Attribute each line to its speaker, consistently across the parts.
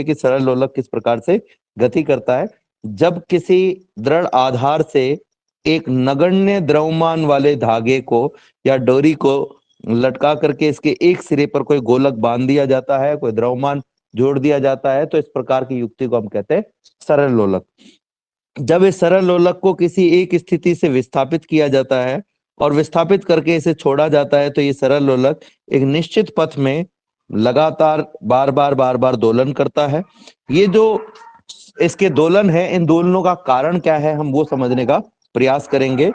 Speaker 1: कि सरल लोलक किस प्रकार से गति करता है। जब किसी दृढ़ आधार से एक नगण्य द्रव्यमान वाले धागे को या डोरी को लटका करके इसके एक सिरे पर कोई गोलक बांध दिया जाता है, कोई द्रव्यमान जोड़ दिया जाता है, तो इस प्रकार की युक्ति को हम कहते हैं सरल लोलक। जब इस सरल लोलक को किसी एक स्थिति से विस्थापित किया जाता है और विस्थापित करके इसे छोड़ा जाता है, तो ये सरल लोलक एक निश्चित पथ में लगातार बार बार दोलन करता है। ये जो इसके दोलन है, इन दोलनों का कारण क्या है, हम वो समझने का प्रयास करेंगे।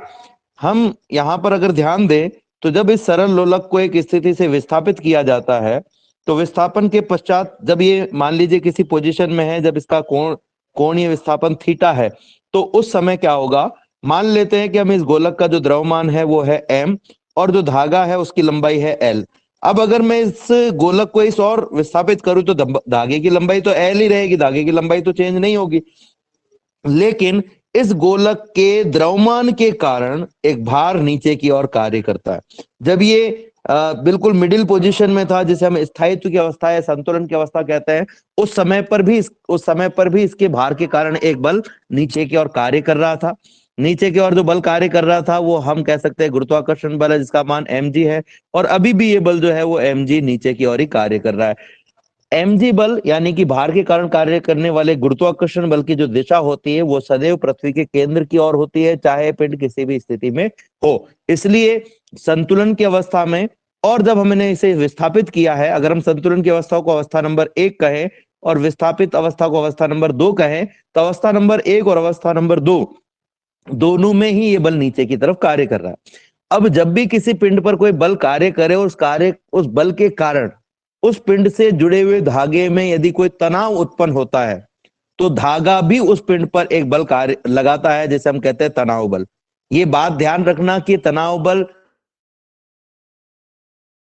Speaker 1: हम यहाँ पर अगर ध्यान दें तो जब इस सरल लोलक को एक स्थिति से विस्थापित किया जाता है, तो विस्थापन के पश्चात जब ये मान लीजिए किसी पोजीशन में है, जब इसका कोणीय विस्थापन थीटा है, तो उस समय क्या होगा, मान लेते हैं कि हम इस गोलक का जो द्रव्यमान है वो है m और जो धागा है उसकी लंबाई है l। अब अगर मैं इस गोलक को इस और विस्थापित करूं तो धागे की लंबाई तो l ही रहेगी, धागे की लंबाई तो चेंज नहीं होगी। लेकिन इस गोलक के द्रव्यमान के कारण एक भार नीचे की ओर कार्य करता है। जब ये बिल्कुल मिडिल पोजीशन में था, जिसे हम स्थायित्व की अवस्था या संतुलन की अवस्था कहते हैं, उस समय पर भी इसके भार के कारण एक बल नीचे की ओर कार्य कर रहा था। नीचे की ओर जो बल कार्य कर रहा था वो हम कह सकते हैं गुरुत्वाकर्षण बल है, जिसका मान mg है, और अभी भी ये बल जो है वो mg नीचे की ओर ही कार्य कर रहा है। mg बल यानी कि भार के कारण कार्य करने वाले गुरुत्वाकर्षण बल की जो दिशा होती है वो सदैव पृथ्वी के केंद्र की ओर होती है, चाहे पिंड किसी भी स्थिति में हो। इसलिए संतुलन की अवस्था में, और जब हमने इसे विस्थापित किया है, अगर हम संतुलन की अवस्था को अवस्था नंबर 1 कहें और विस्थापित अवस्था को अवस्था नंबर 2 कहें, तो अवस्था नंबर 1 और अवस्था नंबर 2 दोनों में ही ये बल नीचे की तरफ कार्य कर रहा है। अब जब भी किसी पिंड पर कोई बल कार्य करे, उस बल के कारण उस पिंड से जुड़े हुए धागे में यदि कोई तनाव उत्पन्न होता है, तो धागा भी उस पिंड पर एक बल कार्य लगाता है, जिसे हम कहते हैं तनाव बल। ये बात ध्यान रखना कि तनाव बल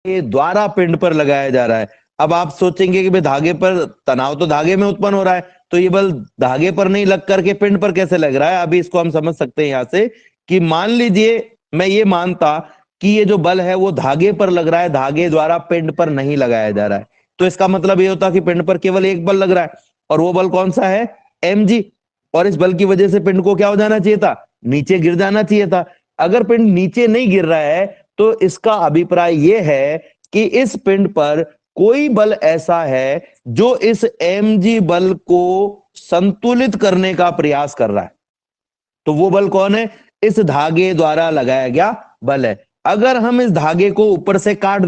Speaker 1: के द्वारा पिंड पर लगाया जा रहा है। अब आप सोचेंगे कि भाई धागे पर तनाव तो धागे में उत्पन्न हो रहा है, तो ये बल धागे पर नहीं लग करके पिंड पर कैसे लग रहा है। अभी इसको हम समझ सकते हैं यहां से कि मान लीजिए मैं ये मानता कि ये जो बल है वो धागे पर लग रहा है, धागे द्वारा पिंड पर नहीं लगाया जा रहा है, तो इसका मतलब ये होता कि पिंड पर केवल एक बल लग रहा है, और वो बल कौन सा है, mg। और इस बल की वजह से पिंड को क्या हो जाना चाहिए था, नीचे गिर जाना चाहिए था। अगर पिंड नीचे नहीं गिर रहा है तो इसका अभिप्राय यह है कि इस पिंड पर कोई बल ऐसा है जो इस mg बल को संतुलित करने का प्रयास कर रहा है। तो वो बल कौन है, इस धागे द्वारा लगाया गया बल है। अगर हम इस धागे को ऊपर से काट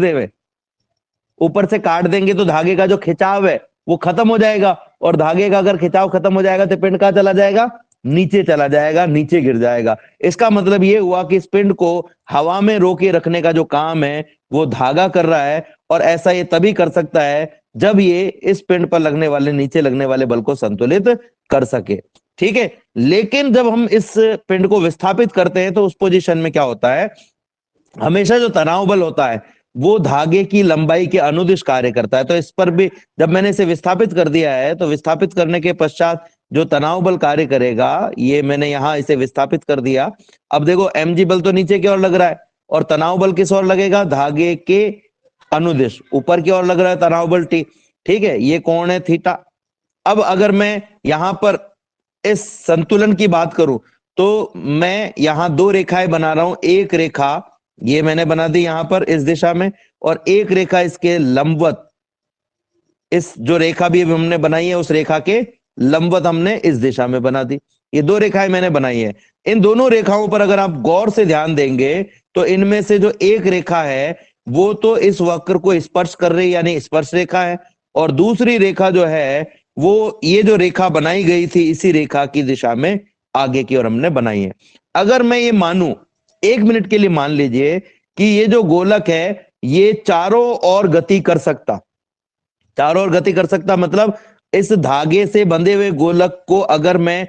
Speaker 1: देंगे तो धागे का जो खिंचाव है वो खत्म हो जाएगा, और धागे का अगर खिंचाव खत्म हो जाएगा तो पिंड कहां चला जाएगा, नीचे चला जाएगा, नीचे गिर जाएगा। इसका मतलब ये हुआ कि इस पिंड को हवा में रोके रखने का जो काम है वो धागा कर रहा है, और ऐसा ये तभी कर सकता है जब ये इस पिंड पर नीचे लगने वाले बल को संतुलित कर सके। ठीक है, लेकिन जब हम इस पिंड को विस्थापित करते हैं तो उस पोजीशन में क्या होता है, हमेशा जो तनाव बल होता है वो धागे की लंबाई के अनुदिश कार्य करता है। तो इस पर भी जब मैंने इसे विस्थापित कर दिया है, तो विस्थापित करने के पश्चात जो तनाव बल कार्य करेगा, ये मैंने यहां इसे विस्थापित कर दिया। अब देखो mg बल तो नीचे की ओर लग रहा है, और तनाव बल किस ओर लगेगा, धागे के अनुदिश ऊपर की ओर लग रहा है तनाव बल t। ठीक है, ये कोण है थीटा। अब अगर मैं यहां पर इस संतुलन की बात करूं तो मैं यहां दो रेखाएं बना रहा हूं। एक रेखा ये मैंने बना दी यहां पर इस दिशा में, और एक रेखा इसके लंबवत, इस जो रेखा भी हमने बनाई है उस रेखा के लंबवत हमने इस दिशा में बना दी। ये दो रेखाएं मैंने बनाई है। इन दोनों रेखाओं पर अगर आप गौर से ध्यान देंगे तो इनमें से जो एक रेखा है वो तो इस वक्र को स्पर्श कर रही, यानी स्पर्श रेखा है, और दूसरी रेखा जो है वो ये जो रेखा बनाई गई थी इसी रेखा की दिशा में आगे की ओर हमने बनाई है। अगर मैं ये मानूं, एक मिनट के लिए मान लीजिए कि ये जो गोलक है ये चारों ओर गति कर सकता, मतलब इस धागे से बंधे हुए गोलक को अगर मैं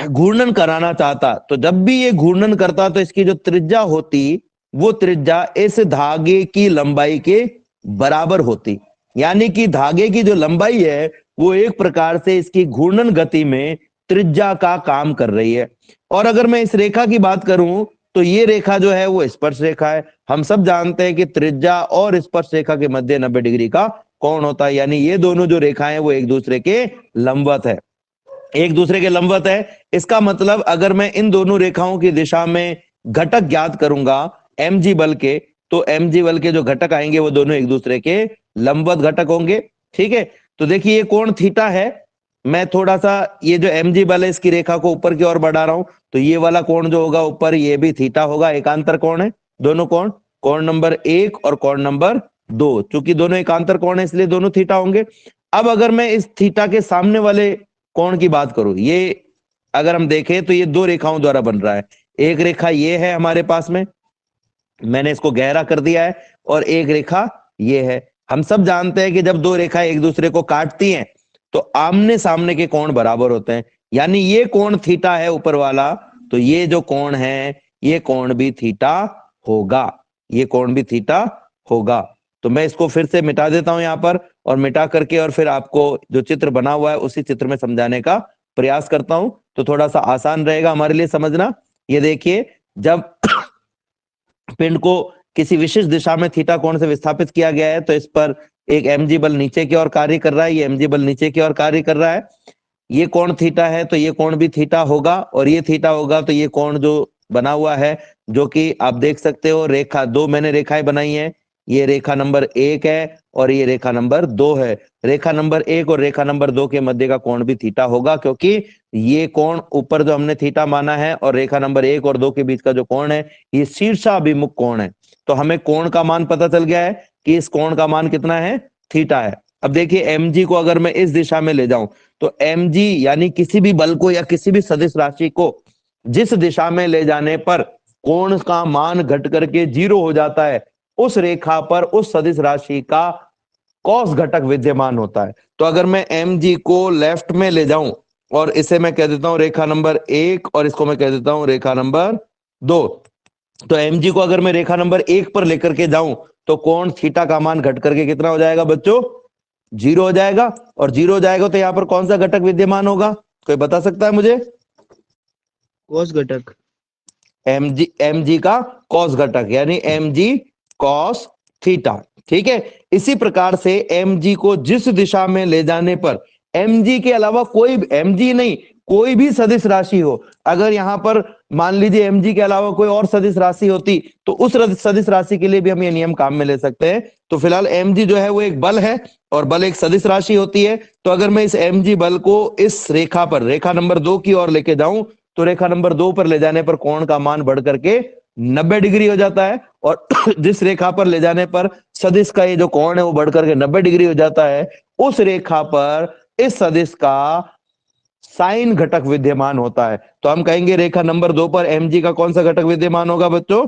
Speaker 1: घूर्णन कराना चाहता, तो जब भी ये घूर्णन करता तो इसकी जो त्रिज्या होती वो त्रिज्या इस धागे की लंबाई के बराबर होती, यानी कि धागे की जो लंबाई है वो एक प्रकार से इसकी घूर्णन गति में त्रिज्या का काम कर रही है। और अगर मैं इस रेखा की बात करूं तो ये रेखा जो है वो स्पर्श रेखा है। हम सब जानते हैं कि त्रिज्या और स्पर्श रेखा के मध्य 90 डिग्री का कोण होता है, यानी ये दोनों जो रेखाएं वो एक दूसरे के लंबवत है, एक दूसरे के लंबवत है। इसका मतलब अगर मैं इन दोनों रेखाओं की दिशा में घटक ज्ञात करूंगा mg बल के, तो mg बल के जो घटक आएंगे वो दोनों एक दूसरे के लंबवत घटक होंगे। ठीक है, तो देखिए ये कोण थीटा है, मैं थोड़ा सा ये जो mg बल है इसकी रेखा को ऊपर की ओर बढ़ा रहा हूं, तो ये वाला कोण जो होगा ऊपर ये भी थीटा होगा, एकांतर कोण है दोनों कोण, कोण नंबर 1 और कोण नंबर 2, चूंकि दोनों एकांतर कोण है इसलिए दोनों थीटा होंगे। अब अगर मैं इस थीटा के सामने वाले कोण की बात करूं, ये अगर हम देखें तो ये दो रेखाओं द्वारा बन रहा है, एक रेखा ये है हमारे पास में, मैंने इसको गहरा कर दिया है, और एक रेखा ये है। हम सब जानते हैं कि जब दो रेखाएं एक दूसरे को काटती हैं तो आमने सामने के कोण बराबर होते हैं, यानी ये कोण थीटा है ऊपर वाला, तो ये जो कोण है ये कोण भी थीटा होगा, ये कोण भी थीटा होगा। तो मैं इसको फिर से मिटा देता हूं यहां पर, और मिटा करके और फिर आपको जो चित्र बना हुआ है उसी चित्र में समझाने का प्रयास करता हूं, तो थोड़ा सा आसान रहेगा हमारे लिए समझना। ये देखिए, जब पिंड को किसी विशिष्ट दिशा में थीटा कोण से विस्थापित किया गया है तो इस पर एक mg बल नीचे की ओर कार्य कर रहा है, ये mg बल नीचे की ओर कार्य कर रहा है, ये कोण थीटा है तो ये कोण भी थीटा होगा, और ये थीटा होगा तो ये कोण जो बना हुआ है, जो कि आप देख सकते हो रेखा दो मैंने रेखाएं बनाई हैं, ये रेखा नंबर 1 है और ये रेखा नंबर 2 है, रेखा नंबर 1 और रेखा नंबर 2 के मध्य का कोण भी थीटा होगा, क्योंकि ये कोण ऊपर जो हमने थीटा माना है और रेखा नंबर 1 और 2 के बीच का जो कोण है ये शीर्षाभिमुख कोण है। तो हमें कोण का मान पता चल गया है कि इस कोण का मान कितना है, थीटा है। अब देखिए mg को अगर मैं इस दिशा में ले जाऊं तो mg यानी किसी भी बल को या किसी भी सदिश राशि को जिस दिशा में ले जाने पर कोण का मान घट करके 0 हो जाता है, उस रेखा पर उस सदिश राशि का कॉस घटक विद्यमान होता है। तो अगर मैं mg को लेफ्ट में ले जाऊं और इसे मैं कह देता हूं रेखा नंबर 1 और इसको मैं कह देता हूं रेखा नंबर 2, तो mg को अगर मैं रेखा नंबर 1 पर लेकर के जाऊं तो कोण थीटा का मान घट करके कितना हो जाएगा बच्चों, 0 हो जाएगा, और 0 हो जाएगा तो यहां पर कौन सा घटक विद्यमान होगा, कोई बता सकता है मुझे?
Speaker 2: कॉस घटक,
Speaker 1: mg का कॉस घटक, यानी mg कॉस थीटा। ठीक है, इसी प्रकार से mg को जिस दिशा में ले जाने पर mg के अलावा कोई mg नहीं कोई भी सदिश राशि हो, अगर यहां पर मान लीजिए mg के अलावा कोई और सदिश राशि होती तो उस सदिश राशि के लिए भी हम ये नियम काम में ले सकते हैं। तो फिलहाल mg जो है वो एक बल है और बल एक सदिश राशि होती है, तो अगर मैं इस mg बल को इस रेखा पर रेखा नंबर 2 की ओर लेके जाऊं तो रेखा नंबर 2 पर ले जाने पर कोण का मान बढ़ करके 90 डिग्री हो जाता है, और जिस रेखा पर ले जाने पर सदिश का ये जो कोण है वो बढ़ करके 90 डिग्री हो जाता है, उस रेखा पर इस सदिश का साइन घटक विद्यमान होता है। तो हम कहेंगे रेखा नंबर 2 पर mg का कौन सा घटक विद्यमान होगा बच्चों,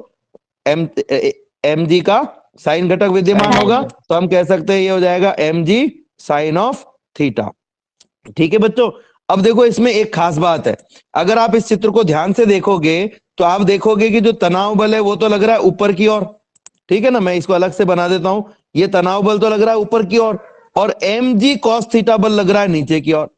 Speaker 1: mg का साइन घटक विद्यमान होगा, तो हम कह सकते हैं ये हो जाएगा mg साइन ऑफ थीटा। ठीक है बच्चों, अब देखो इसमें एक खास बात है, अगर आप इस चित्र को ध्यान से देखोगे तो आप देखोगे कि जो तनाव बल है वो तो लग रहा है ऊपर की ओर, ठीक है ना, मैं इसको अलग से बना देता हूं, ये तनाव बल तो लग रहा है ऊपर की ओर, और mg cos थीटा बल लग रहा है नीचे की ओर।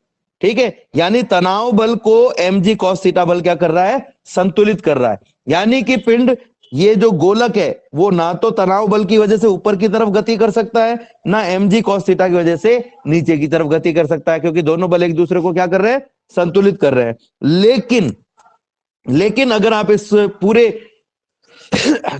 Speaker 1: ठीक है, यानी तनाव बल को mg cos थीटा बल क्या कर रहा है, संतुलित कर रहा है, यानी कि पिंड ये जो गोलक है वो ना तो तनाव बल की वजह से ऊपर की तरफ गति कर सकता है, ना mg cos थीटा की वजह से नीचे की तरफ गति कर सकता है, क्योंकि दोनों बल एक दूसरे को क्या कर रहे हैं, संतुलित कर रहे हैं। लेकिन अगर आप इस पूरे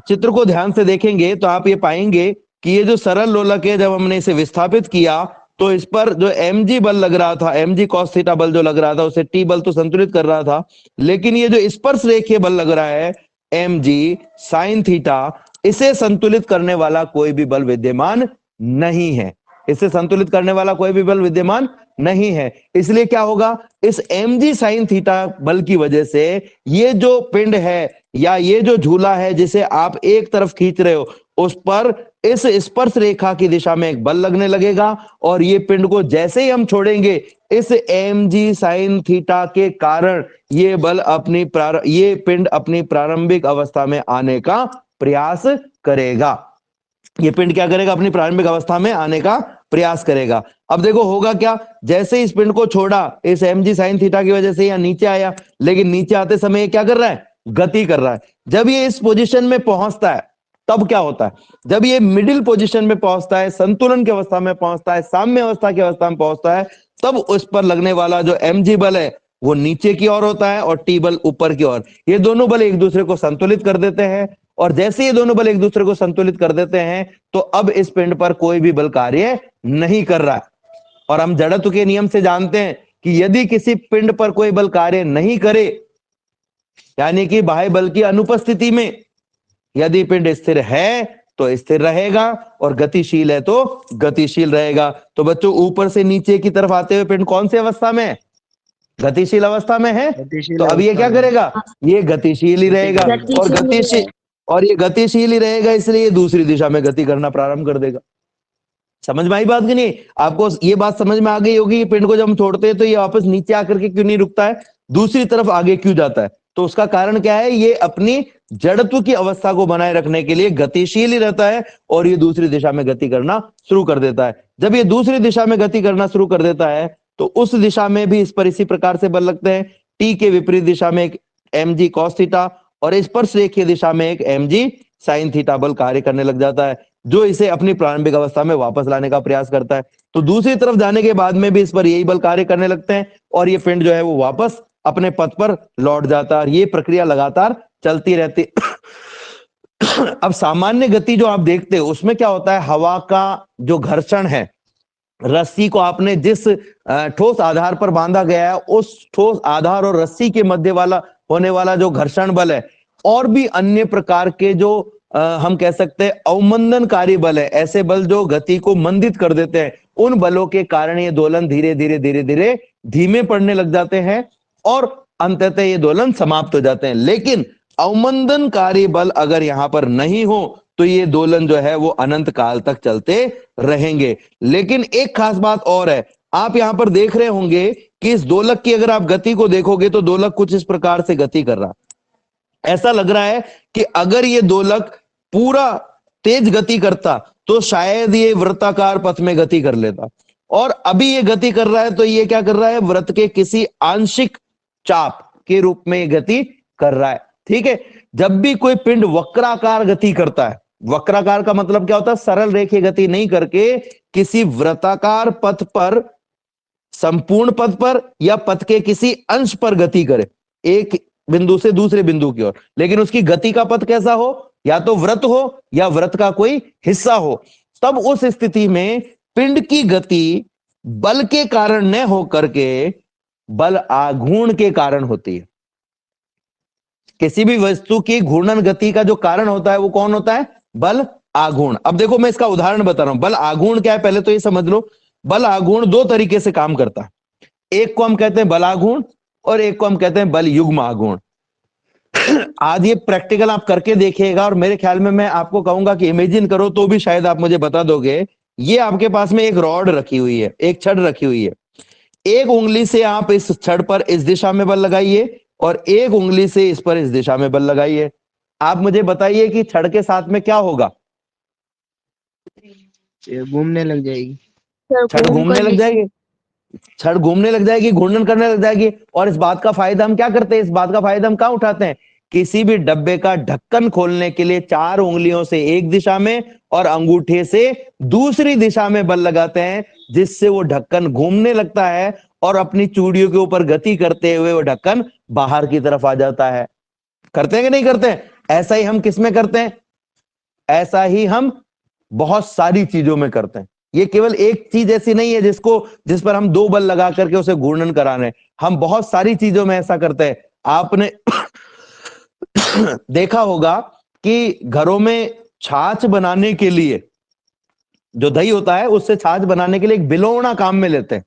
Speaker 1: चित्र को ध्यान से देखेंगे तो आप ये पाएंगे कि ये जो सरल लोलक है जब हमने इसे विस्थापित किया तो इस पर जो mg बल लग रहा था, mg cos थीटा बल जो लग रहा था उसे t बल तो संतुलित कर रहा था, लेकिन ये जो स्पर्श रेखीय बल लग रहा है mg sin थीटा, इसे संतुलित करने वाला कोई भी बल विद्यमान नहीं है, इसे संतुलित करने वाला कोई भी बल विद्यमान नहीं है। इसलिए क्या होगा, इस mg sin थीटा बल की वजह से ये जो पिंड है या ये जो झूला है जिसे आप एक तरफ खींच रहे हो उस पर इस स्पर्श रेखा की दिशा में एक बल लगने लगेगा, और ये पिंड को जैसे ही हम छोड़ेंगे इस mg sin थीटा के कारण ये बल ये पिंड अपनी प्रारंभिक अवस्था में आने का प्रयास करेगा, ये पिंड क्या करेगा, अपनी प्रारंभिक अवस्था में आने का प्रयास करेगा। अब देखो होगा क्या, जैसे इस पिंड को छोड़ा इस mg sin थीटा की वजह से यह नीचे आया, लेकिन नीचे आते समय क्या कर रहा है, गति कर रहा है। जब ये इस पोजीशन में पहुंचता है तब क्या होता है, जब ये मिडिल पोजीशन में पहुंचता है, संतुलन की अवस्था में पहुंचता है, साम्य अवस्था की अवस्था में पहुंचता है, तब उस पर लगने वाला जो mg बल है वो नीचे की ओर होता है और t बल ऊपर की ओर। ये दोनों बल एक दूसरे को संतुलित कर देते हैं, और जैसे ये दोनों बल एक दूसरे को संतुलित कर देते हैं तो अब इस पिंड पर कोई भी बल कार्य नहीं कर रहा है। और हम जड़त्व के नियम से जानते हैं कि यदि किसी पिंड पर कोई बल कार्य नहीं करे, यानी कि बाह्य बल की अनुपस्थिति में यदि पिंड स्थिर है तो स्थिर रहेगा और गतिशील है तो गतिशील रहेगा। तो बच्चों, ऊपर से नीचे की तरफ आते हुए पिंड कौन सी अवस्था में है? गतिशील अवस्था में है।
Speaker 2: गतिशील
Speaker 1: तो अब ये क्या
Speaker 2: अवस्था में।
Speaker 1: करेगा? ये गतिशील ही रहेगा, और ये गतिशील ही रहेगा, इसलिए ये दूसरी दिशा में गति करना प्रारंभ कर देगा। समझ में आई बात कि नहीं? आपको ये बात समझ में आ गई होगी कि पिंड को जब हम छोड़ते हैं तो ये वापस नीचे आकर के क्यों नहीं रुकता है, दूसरी तरफ आगे क्यों जाता है? तो उसका कारण क्या है? ये अपनी जड़त्व की अवस्था को बनाए रखने के लिए गतिशील ही रहता है और ये दूसरी दिशा में गति करना शुरू कर देता है। जब ये दूसरी दिशा में गति करना शुरू कर देता है तो उस दिशा में भी इस पर इसी प्रकार से बल लगते हैं। टी के विपरीत दिशा में एक mg cos थीटा और स्पर्श रेखीय दिशा में एक mg sin थीटा बल कार्य करने लग जाता है, जो इसे अपनी प्रारंभिक अवस्था में वापस लाने का प्रयास करता है। तो दूसरी तरफ जाने के बाद में भी इस पर यही बल कार्य करने लगते हैं और ये पिंड जो है वो वापस अपने पथ पर लौट जाता है, और ये प्रक्रिया लगातार चलती रहती। अब सामान्य गति जो आप देखते हो उसमें क्या होता है, हवा का जो घर्षण है, रस्सी को आपने जिस ठोस आधार पर बांधा गया है उस ठोस आधार और रस्सी के मध्य वाला होने वाला जो घर्षण बल है, और भी अन्य प्रकार के जो हम कह सकते हैं अवमंदनकारी बल है, ऐसे बल जो गति को मंदित कर देते हैं, उन बलों के कारण ये दोलन धीरे धीरे धीरे धीरे धीमे पड़ने लग जाते हैं और अंततः ये दोलन समाप्त हो जाते हैं। लेकिन अवमंदनकारी बल अगर यहां पर नहीं हो तो ये दोलन जो है वो अनंत काल तक चलते रहेंगे। लेकिन एक खास बात और है, आप यहां पर देख रहे होंगे कि इस दोलक की अगर आप गति को देखोगे तो दोलक कुछ इस प्रकार से गति कर रहा है। ऐसा लग रहा है कि अगर ये दोलक पूरा तेज गति करता तो शायद ये वृत्ताकार पथ में गति कर लेता, और अभी ये गति कर रहा है तो ये क्या कर रहा है, वृत्त के किसी आंशिक चाप के रूप में ये गति कर रहा है। ठीक है, जब भी कोई पिंड वक्राकार गति करता है, वक्राकार का मतलब क्या होता है, सरल रेखीय गति नहीं करके किसी वृत्ताकार पथ पर, संपूर्ण पथ पर या पथ के किसी अंश पर गति करे, एक बिंदु से दूसरे बिंदु की ओर, लेकिन उसकी गति का पथ कैसा हो, या तो वृत्त हो या वृत्त का कोई हिस्सा हो, तब उस स्थिति में पिंड की गति बल के कारण न होकर के बल आघूर्ण के कारण होती है। किसी भी वस्तु की घूर्णन गति का जो कारण होता है वो कौन होता है, बल आघूर्ण। अब देखो मैं इसका उदाहरण बता रहा हूं, बल आघूर्ण क्या है पहले तो ये समझ लो। बल आघूर्ण दो तरीके से काम करता है, एक को हम कहते हैं बल आघूर्ण और एक को हम कहते हैं बल युग्म आघूर्ण। आज ये प्रैक्टिकल आप करके देखिएगा और मेरे ख्याल में मैं आपको कहूंगा कि इमेजिन करो तो भी शायद आप मुझे बता दोगे। ये आपके पास में एक रॉड रखी हुई है, एक छड़ रखी हुई है, एक उंगली से आप इस छड़ पर इस दिशा में बल लगाइए और एक उंगली से इस पर इस दिशा में बल लगाइए। आप मुझे बताइए कि छड़ के साथ में क्या होगा,
Speaker 2: घूमने लग जाएगी,
Speaker 1: छड़ घूमने लग जाएगी, छड़ घूमने लग जाएगी, घूर्णन करने लग जाएगी। और इस बात का फायदा हम क्या करते हैं, इस बात का फायदा हम कहां उठाते हैं, किसी भी डब्बे का ढक्कन खोलने के लिए चार उंगलियों से एक दिशा में और अंगूठे से दूसरी दिशा में बल लगाते हैं, जिससे वो ढक्कन घूमने लगता है और अपनी चूड़ियों के ऊपर गति करते हुए वो ढक्कन बाहर की तरफ आ जाता है। करते हैं कि नहीं करते हैं? ऐसा ही हम किस में करते हैं, ऐसा ही हम बहुत सारी चीजों में करते हैं। ये केवल एक चीज ऐसी नहीं है जिस पर हम दो बल लगा करके उसे घूर्णन करा रहे हैं, हम बहुत सारी चीजों में ऐसा करते हैं। आपने देखा होगा कि घरों में छाछ बनाने के लिए जो दही होता है उससे छाछ बनाने के लिए एक बिलोवना काम में लेते हैं,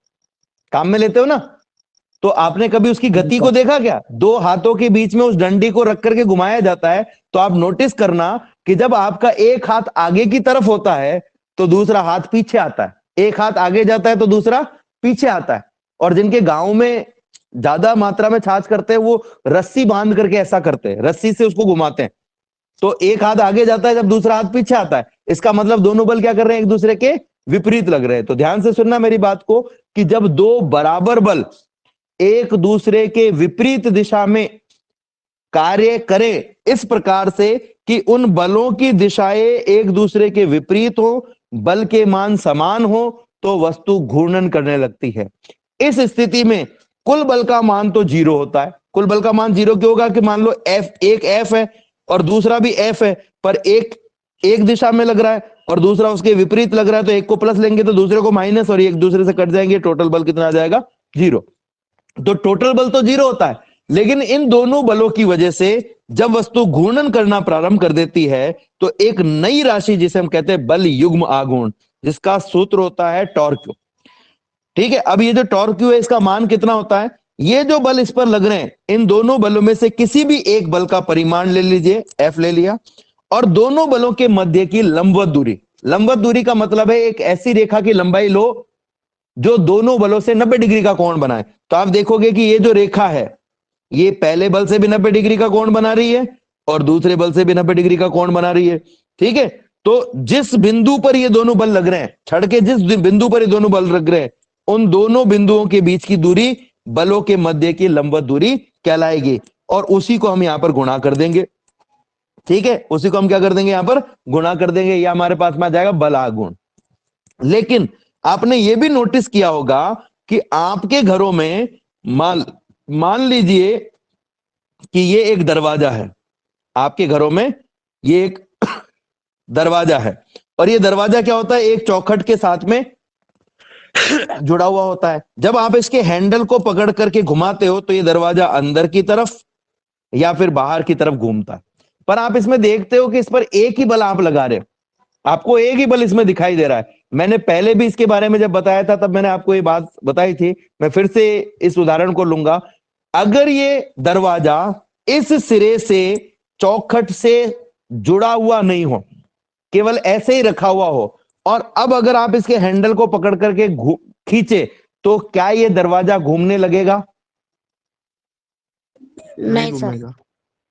Speaker 1: काम में लेते हो ना। तो आपने कभी उसकी गति को देखा क्या, दो हाथों के बीच में उस डंडी को रख करके घुमाया जाता है, तो आप नोटिस करना कि जब आपका एक हाथ आगे की तरफ होता है तो दूसरा हाथ पीछे आता है, एक हाथ आगे जाता है तो दूसरा पीछे आता है। और जिनके गांव में ज्यादा मात्रा में छाछ करते हैं वो रस्सी बांध करके ऐसा करते हैं, रस्सी से उसको घुमाते हैं, तो एक हाथ आगे जाता है जब दूसरा हाथ पीछे आता है, इसका मतलब दोनों बल क्या कर रहे हैं, एक दूसरे के विपरीत लग रहे हैं। तो ध्यान से सुनना मेरी बात को कि जब दो बराबर बल एक दूसरे के विपरीत दिशा में कार्य करें इस प्रकार से कि उन बलों की दिशाएं एक दूसरे के विपरीत हो, बल के मान समान हो, तो वस्तु घूर्णन करने लगती है। इस स्थिति में कुल बल का मान तो 0 होता है। कुल बल का मान 0 क्यों होगा? कि मान लो एक F है और दूसरा भी F है, पर एक दिशा में लग रहा है और दूसरा उसके विपरीत लग रहा है, तो एक को प्लस लेंगे तो दूसरे को माइनस, और एक दूसरे से कट जाएंगे, टोटल बल कितना आ जाएगा? 0। तो टोटल बल तो 0 होता है, लेकिन इन दोनों बलों की वजह से जब वस्तु घूर्णन करना प्रारंभ कर देती है तो एक नई राशि, जिसे हम कहते हैं बल युग्म आघूर्ण, जिसका सूत्र होता है टॉर्क। ठीक है, अब ये जो टॉर्क है इसका मान कितना होता है? ये जो बल इस पर लग रहे हैं, इन दोनों बलों में से किसी भी एक बल का परिमाण ले लीजिए, F ले लिया, और दोनों बलों के मध्य की लंबवत दूरी। लंबवत दूरी का मतलब है एक ऐसी रेखा की लंबाई लो जो दोनों बलों से 90 डिग्री का कोण बनाए। तो आप देखोगे कि ये जो रेखा है, ये पहले बल से भी 90 डिग्री का कोण बना रही है और दूसरे बल से भी 90 डिग्री का कोण बना रही है। ठीक है, तो जिस बिंदु पर ये दोनों बल लग रहे हैं, छड़ के जिस बिंदु पर ये दोनों बल लग रहे हैं, उन दोनों बिंदुओं के बीच की दूरी बलों के मध्य की लंबवत दूरी कहलाएगी, और उसी को हम यहां पर गुणा कर देंगे। ठीक है, उसी को हम क्या कर देंगे? यहां पर गुणा कर देंगे, या हमारे पास में आ जाएगा बल आघूर्ण। लेकिन आपने ये भी नोटिस किया होगा कि आपके घरों में मान लीजिए कि ये एक दरवाजा है, आपके घरों में ये एक दरवाजा है, और ये दरवाजा क्या होता है? एक चौखट के साथ में जुड़ा हुआ होता है। जब आप इसके हैंडल को पकड़ करके घुमाते हो तो ये दरवाजा अंदर की तरफ या फिर बाहर की तरफ घूमता है, पर आप इसमें देखते हो कि इस पर एक ही बल आप लगा रहे हो, आपको एक ही बल इसमें दिखाई दे रहा है। मैंने पहले भी इसके बारे में जब बताया था तब मैंने आपको ये बात बताई थी, मैं फिर से इस उदाहरण को लूंगा। अगर ये दरवाजा इस सिरे से चौखट से जुड़ा हुआ नहीं हो, केवल ऐसे ही रखा हुआ हो, और अब अगर आप इसके हैंडल को पकड़ करके खींचे, तो क्या ये दरवाजा घूमने लगेगा?
Speaker 2: नहीं सर।
Speaker 3: घूमेगा।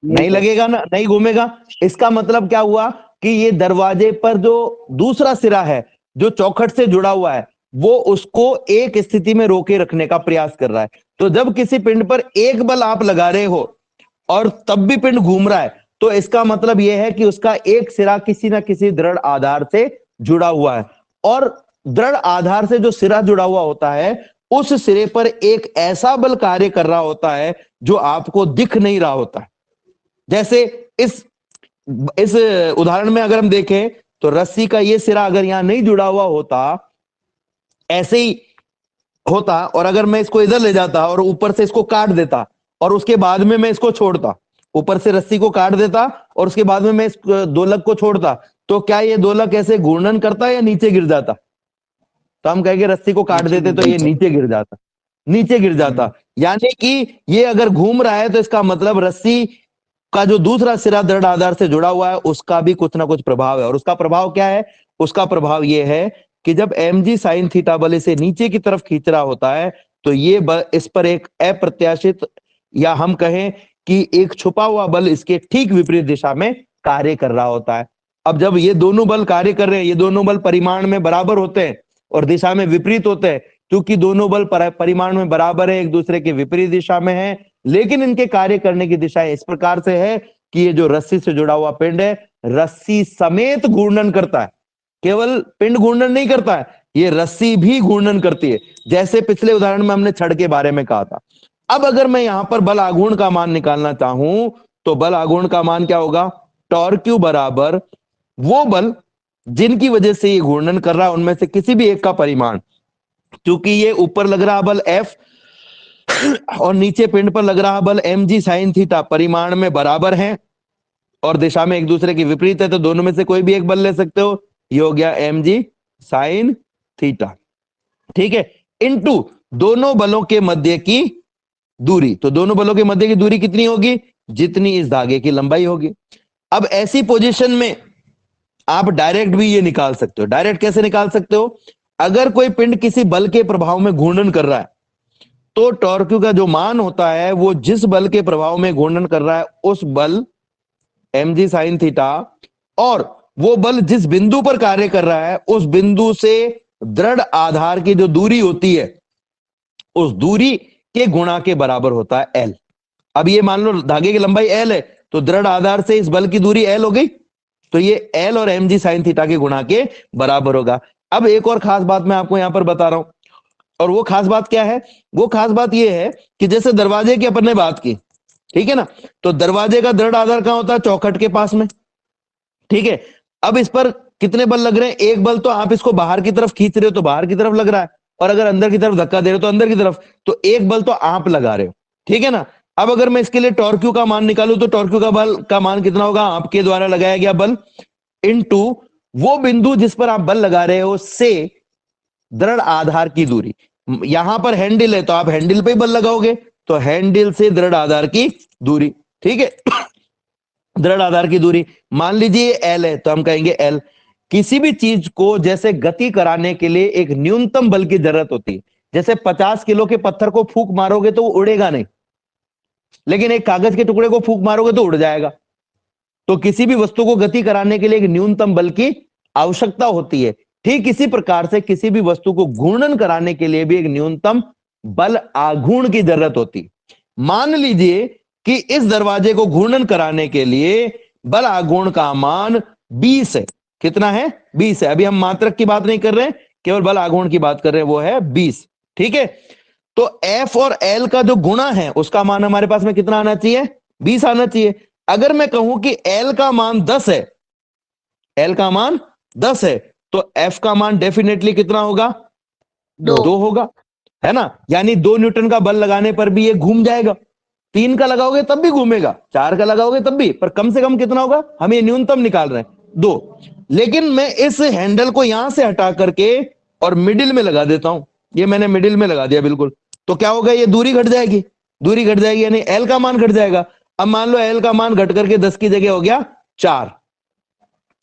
Speaker 1: नहीं लगेगा ना, नहीं घूमेगा। इसका मतलब क्या हुआ कि ये दरवाजे पर जो दूसरा सिरा है जो चौखट से जुड़ा हुआ है, वो उसको एक स्थिति में रोके रखने का प्रयास कर रहा है। तो जब किसी पिंड पर एक बल आप लगा रहे हो और तब भी पिंड घूम रहा है, तो इसका मतलब यह है कि उसका एक सिरा किसी ना किसी दृढ़ आधार से जुड़ा हुआ है, और दृढ़ आधार से जो सिरा जुड़ा हुआ होता है, उस सिरे पर एक ऐसा बल कार्य कर रहा होता है जो आपको दिख नहीं रहा होता है। जैसे इस उदाहरण में अगर हम देखें तो रस्सी का ये सिरा अगर यहां नहीं जुड़ा हुआ होता, ऐसे ही होता, और अगर मैं इसको इधर ले जाता और ऊपर से इसको काट देता और उसके बाद में मैं इसको छोड़ता, ऊपर से रस्सी को काट देता और उसके बाद में मैं इस दोलक को छोड़ता, तो क्या ये दोलक ऐसे घूर्णन करता या नीचे गिर जाता? तो हम कहेंगे रस्सी को काट देते तो ये नीचे गिर जाता, नीचे गिर जाता। यानी कि ये अगर घूम रहा है तो इसका मतलब रस्सी का जो दूसरा सिरा दृढ़ आधार से जुड़ा हुआ है उसका भी कुछ ना कुछ प्रभाव है। और उसका प्रभाव क्या है? उसका प्रभाव ये है कि जब mg sin थीटा बल इसे नीचे की तरफ खींच रहा होता है, तो ये बल इस पर एक अप्रत्याशित, या हम कहें कि एक छुपा हुआ बल इसके ठीक विपरीत दिशा में कार्य कर रहा होता है। अब जब ये दोनों बल कार्य कर रहे हैं, ये दोनों बल परिमाण में बराबर होते हैं और दिशा में विपरीत होते हैं, क्योंकि दोनों बल परिमाण में बराबर है, एक दूसरे के विपरीत दिशा में है, लेकिन इनके कार्य करने की दिशा इस प्रकार से है कि ये जो रस्सी से जुड़ा हुआ पिंड है, रस्सी समेत घूर्णन करता है। केवल पिंड घूर्णन नहीं करता है, ये रस्सी भी घूर्णन करती है, जैसे पिछले उदाहरण में हमने छड़ के बारे में कहा था। अब अगर मैं यहां पर बल आघूर्ण का मान निकालना चाहूं तो बल आघूर्ण का मान क्या होगा? टॉर्क क्यू बराबर वो बल जिनकी वजह से ये घूर्णन कर रहा है उनमें से किसी भी एक का परिमाण। क्योंकि ये ऊपर लग रहा बल F और नीचे पिंड पर लग रहा बल mg sin थीटा परिमाण में बराबर हैं और दिशा में एक दूसरे के विपरीत है, तो दोनों में से कोई भी एक बल ले सकते हो। ये हो गया mg sin थीटा, ठीक है, इनटू दोनों बलों के मध्य की दूरी। तो दोनों बलों के मध्य की दूरी कितनी होगी? जितनी इस धागे की लंबाई होगी। अब ऐसी पोजीशन में आप डायरेक्ट भी ये निकाल सकते हो। डायरेक्ट कैसे निकाल सकते हो? अगर कोई पिंड किसी बल के प्रभाव में घूर्णन कर रहा है, तो टॉर्क का जो मान होता है वो जिस बल के प्रभाव में घूर्णन कर रहा है उस बल mg sin थीटा, और वो बल जिस बिंदु पर कार्य कर रहा है उस बिंदु से दृढ़ आधार की जो दूरी होती है उस दूरी के गुणा के बराबर होता है L। अब ये मान लो धागे की लंबाई L है, तो दृढ़ आधार से इस बल की दूरी L हो गई, तो ये L और mg sin थीटा के गुणा के बराबर होगा। अब एक और खास बात मैं आपको यहां पर बता रहा हूं, और वो खास बात क्या है? वो खास बात ये है कि जैसे दरवाजे की अपन ने बात की, ठीक है ना, तो दरवाजे का दृढ़ आधार कहां होता है? चौखट के पास में, ठीक है। अब इस पर कितने बल लग रहे हैं? एक बल तो आप इसको बाहर की तरफ खींच रहे हो तो बाहर की तरफ लग रहा है, और अगर अंदर की तरफ धक्का दे रहे हो तो अंदर की तरफ, तो एक बल तो आप लगा रहे हो, ठीक है ना। अब अगर मैं इसके लिए टॉर्क्यू का मान निकालूं तो टॉर्क्यू का बल का मान कितना होगा? आपके द्वारा लगाया गया बल इनटू वो बिंदु जिस पर आप बल लगा रहे हो से दृढ़ आधार की दूरी। यहां पर हैंडल है तो आप हैंडल पे ही बल लगाओगे, तो हैंडल से दृढ़ आधार की दूरी, ठीक है। दृढ़ आधार की दूरी मान लीजिए L है, तो हम कहेंगे L। किसी भी चीज को जैसे गति कराने के लिए एक न्यूनतम बल की जरूरत होती है। जैसे 50 किलो के पत्थर को फूंक मारोगे तो वो उड़ेगा नहीं, लेकिन एक कागज के टुकड़े को फूंक मारोगे तो उड़ जाएगा। तो किसी भी वस्तु को गति कराने के लिए एक न्यूनतम बल की आवश्यकता होती है। ठीक इसी प्रकार से किसी भी वस्तु को घूर्णन कराने के लिए भी एक न्यूनतम बल आघूर्ण की जरूरत होती है। मान लीजिए कि इस दरवाजे को घूर्णन कराने के लिए बल आघूर्ण का मान 20 है। कितना है? 20 है। अभी हम मात्रक की बात नहीं कर रहे हैं, केवल बल आघूर्ण की बात कर रहे हैं, वो है 20, ठीक है। तो F और L का जो गुणा है उसका मान हमारे पास में कितना आना चाहिए? 20 आना चाहिए। अगर मैं कहूं कि L का मान 10 है, L का मान 10 है, तो F का मान डेफिनेटली कितना होगा? 2 होगा, है ना। यानी 2 न्यूटन का बल लगाने पर भी ये घूम जाएगा। 3 का लगाओगे तब भी घूमेगा, 4 का लगाओगे तब भी, पर कम से कम कितना होगा? हम ये न्यूनतम निकाल रहे हैं, 2। लेकिन मैं इस हैंडल को यहां से हटा करके और मिडिल में लगा देता हूं, ये मैंने मिडिल में लगा दिया बिल्कुल, तो क्या होगा? ये दूरी घट जाएगी, दूरी घट जाएगी, यानी L का मान घट जाएगा। अब मान लो L का मान घट करके 10 की जगह हो गया 4,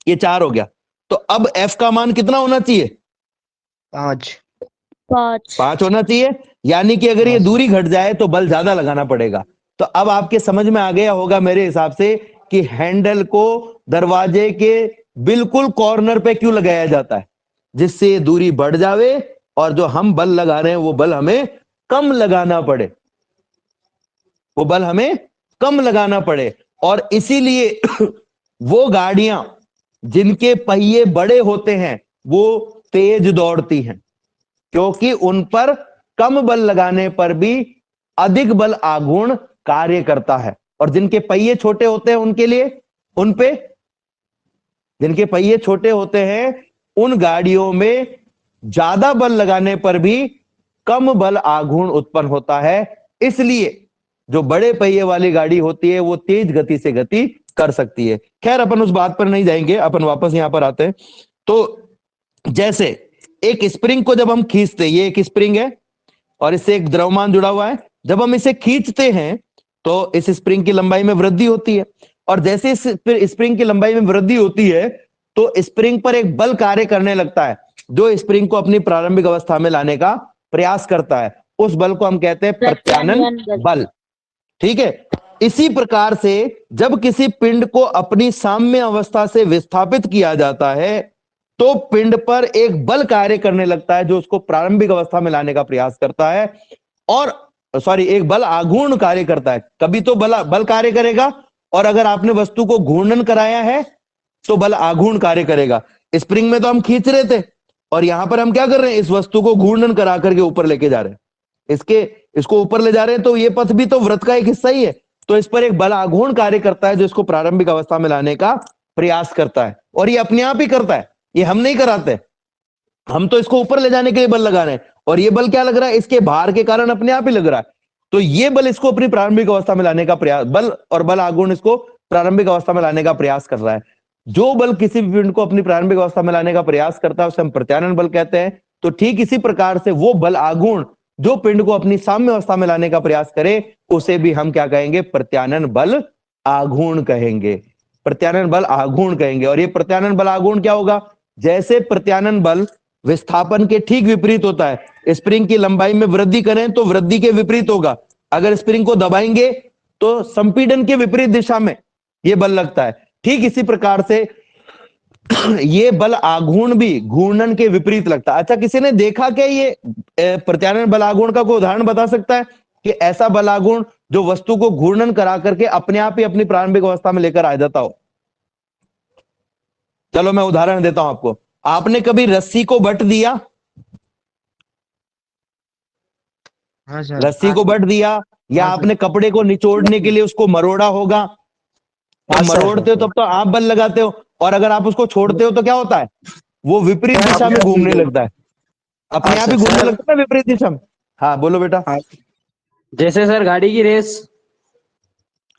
Speaker 1: ये 4 हो गया। तो अब F का मान कितना होना चाहिए?
Speaker 2: 5।
Speaker 1: 5 होना चाहिए। यानी कि अगर ये दूरी घट जाए तो बल ज्यादा लगाना पड़ेगा। तो अब आपके समझ में आ गया होगा मेरे हिसाब से कि हैंडल को दरवाजे के बिल्कुल कॉर्नर पे क्यों लगाया जाता है, जिससे दूरी बढ़ जावे और जो हम बल लगा रहे हैं वो बल हमें कम लगाना पड़े, वो बल हमें कम लगाना पड़े। और इसीलिए वो गाड़ियां जिनके पहिए बड़े होते हैं वो तेज दौड़ती हैं, क्योंकि उन पर कम बल लगाने पर भी अधिक बल आघूर्ण कार्य करता है। और जिनके पहिए छोटे होते हैं उनके लिए, उन पे जिनके पहिए छोटे होते हैं उन गाड़ियों में ज्यादा बल लगाने पर भी कम बल आघूर्ण उत्पन्न होता है। इसलिए जो बड़े पहिए वाली गाड़ी होती है वो तेज गति से गति कर सकती है। खैर अपन उस बात पर नहीं जाएंगे, अपन वापस यहां पर आते हैं। तो जैसे एक स्प्रिंग को जब हम खींचते, ये एक स्प्रिंग है और इससे एक द्रव्यमान जुड़ा हुआ है, जब हम इसे खींचते हैं तो इस स्प्रिंग की लंबाई में वृद्धि होती है, और जैसे इस स्प्रिंग की लंबाई में वृद्धि होती है तो स्प्रिंग पर एक बल कार्य करने लगता है जो स्प्रिंग को अपनी प्रारंभिक अवस्था में लाने का प्रयास करता है। उस बल को हम कहते हैं प्रत्यानयन बल, ठीक है। इसी प्रकार से जब किसी पिंड को अपनी साम्य अवस्था से विस्थापित किया जाता है तो पिंड पर एक बल कार्य करने लगता है जो उसको प्रारंभिक अवस्था में लाने का प्रयास करता है, और एक बल आघूर्ण कार्य करता है। कभी तो बल कार्य करेगा, और अगर आपने वस्तु को घूर्णन कराया है तो बल आघूर्ण कार्य करेगा। स्प्रिंग में तो हम खींच रहे थे, और यहां पर हम क्या कर रहे हैं? इस वस्तु को घूर्णन करा करके ऊपर लेके जा रहे हैं, इसको ऊपर ले जा रहे हैं, तो ये पथ भी तो वृत्त का एक हिस्सा ही है। तो इस पर एक बल आघूर्ण कार्य करता है जो इसको प्रारंभिक अवस्था में लाने का प्रयास करता है, और ये अपने आप ही करता है, ये हम नहीं कराते। हम तो इसको ऊपर ले जाने के लिए बल लगा रहे हैं, और ये बल क्या लग रहा है? इसके भार के कारण अपने आप ही लग रहा है। तो ये बल इसको अपनी प्रारंभिक अवस्था में लाने का प्रयास, बल और बल आघूर्ण इसको प्रारंभिक अवस्था में लाने का प्रयास कर रहा है। जो बल किसी भी पिंड को अपनी प्रारंभिक अवस्था में लाने का प्रयास करता है उसे हम प्रत्यानयन बल कहते हैं। तो ठीक इसी प्रकार से वो बल आघूर्ण जो पिंड को अपनी साम्य अवस्था में लाने का प्रयास करे उसे भी हम क्या कहेंगे? प्रत्यानयन बल आघूर्ण कहेंगे, प्रत्यानयन बल आघूर्ण कहेंगे। और ये प्रत्यानयन बल आघूर्ण क्या होगा? जैसे प्रत्यानयन बल विस्थापन के ठीक विपरीत होता है, स्प्रिंग की लंबाई में वृद्धि करें तो वृद्धि के विपरीत होगा, अगर स्प्रिंग को दबाएंगे तो संपीड़न के विपरीत दिशा में यह बल लगता है। ठीक इसी प्रकार से ये बल आघूर्ण भी घूर्णन के विपरीत लगता है। अच्छा, किसी ने देखा क्या ये प्रत्यानयन बल आघूर्ण का कोई उदाहरण बता सकता है कि ऐसा बल आघूर्ण जो वस्तु को घूर्णन करा करके अपने आप ही अपनी प्रारंभिक अवस्था में लेकर आ जाता हो। चलो मैं उदाहरण देता हूं आपको। आपने कभी रस्सी को बट दिया?
Speaker 2: हाँ सर।
Speaker 1: रस्सी को बट दिया, या
Speaker 2: हाँ सर।
Speaker 1: आपने कपड़े को निचोड़ने के लिए उसको मरोड़ा होगा? तो
Speaker 2: हाँ सर।
Speaker 1: मरोड़ते हो तब तो आप बल लगाते हो, और अगर आप उसको छोड़ते हो तो क्या होता है? वो विपरीत दिशा में घूमने लगता है, अपने
Speaker 2: हाँ
Speaker 1: आप ही
Speaker 2: सर।
Speaker 1: घूमने
Speaker 2: सर,
Speaker 1: लगता है विपरीत दिशा में। हाँ बोलो बेटा।
Speaker 2: हाँ, जैसे सर गाड़ी की रेस।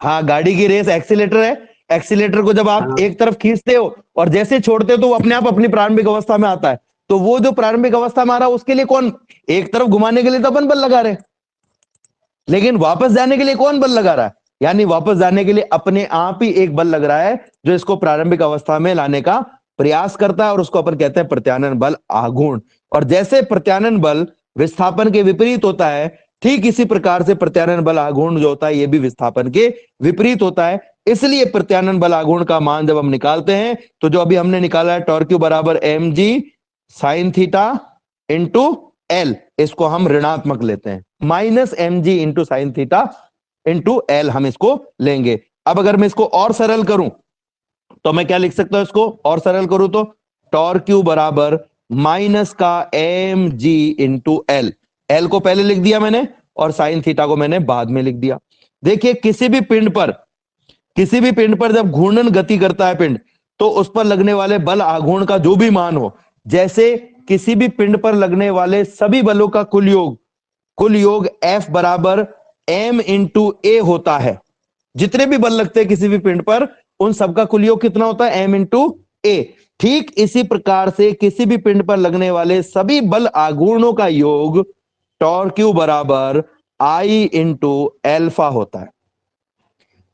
Speaker 1: हाँ, गाड़ी की रेस एक्सीलेटर है। एक्सीलेटर को जब आप
Speaker 2: हाँ।
Speaker 1: एक तरफ खींचते हो और जैसे छोड़ते हो तो वो अपने आप अपनी प्रारंभिक अवस्था में आता है। तो वो जो प्रारंभिक अवस्था में आ रहा है उसके लिए कौन, एक तरफ घुमाने के लिए तो अपन बल लगा रहे हैं, लेकिन वापस जाने के लिए कौन बल लगा रहा है? यानी वापस जाने के लिए अपने आप ही एक बल लग रहा है जो इसको प्रारंभिक अवस्था में लाने का प्रयास करता है, और उसको अपन कहते हैं प्रत्यानयन बल आघूर्ण। और जैसे प्रत्यानयन बल विस्थापन के विपरीत होता है, ठीक इसी प्रकार से प्रत्यानयन बल आघूर्ण जो होता है ये भी विस्थापन के विपरीत होता है। इसलिए प्रत्यानयन बल आघूर्ण का मान जब हम निकालते हैं तो जो अभी हमने निकाला है टॉर्क क्यू बराबर mg sign theta into L, इसको हम ऋणात्मक लेते हैं, minus mg into sine theta into L हम इसको लेंगे। अब अगर मैं इसको और सरल करूं तो मैं क्या लिख सकता हूं? इसको और सरल करूं तो टॉर्क क्यू बराबर माइनस का M G into L. L को पहले लिख दिया मैंने और साइन थीटा को मैंने बाद में लिख दिया। देखिए किसी भी पिंड पर जब घूर्णन गति करता है पिंड, तो उस पर लगने वाले बल आघूर्ण का जो भी मान हो, जैसे किसी भी पिंड पर लगने वाले सभी बलों का कुल योग F बराबर m इंटू ए होता है। जितने भी बल लगते हैं किसी भी पिंड पर, उन सबका कुल योग कितना होता है? m इंटू ए। ठीक इसी प्रकार से किसी भी पिंड पर लगने वाले सभी बल आघूर्णों का योग टॉर्क क्यू बराबर I इंटू एल्फा होता है।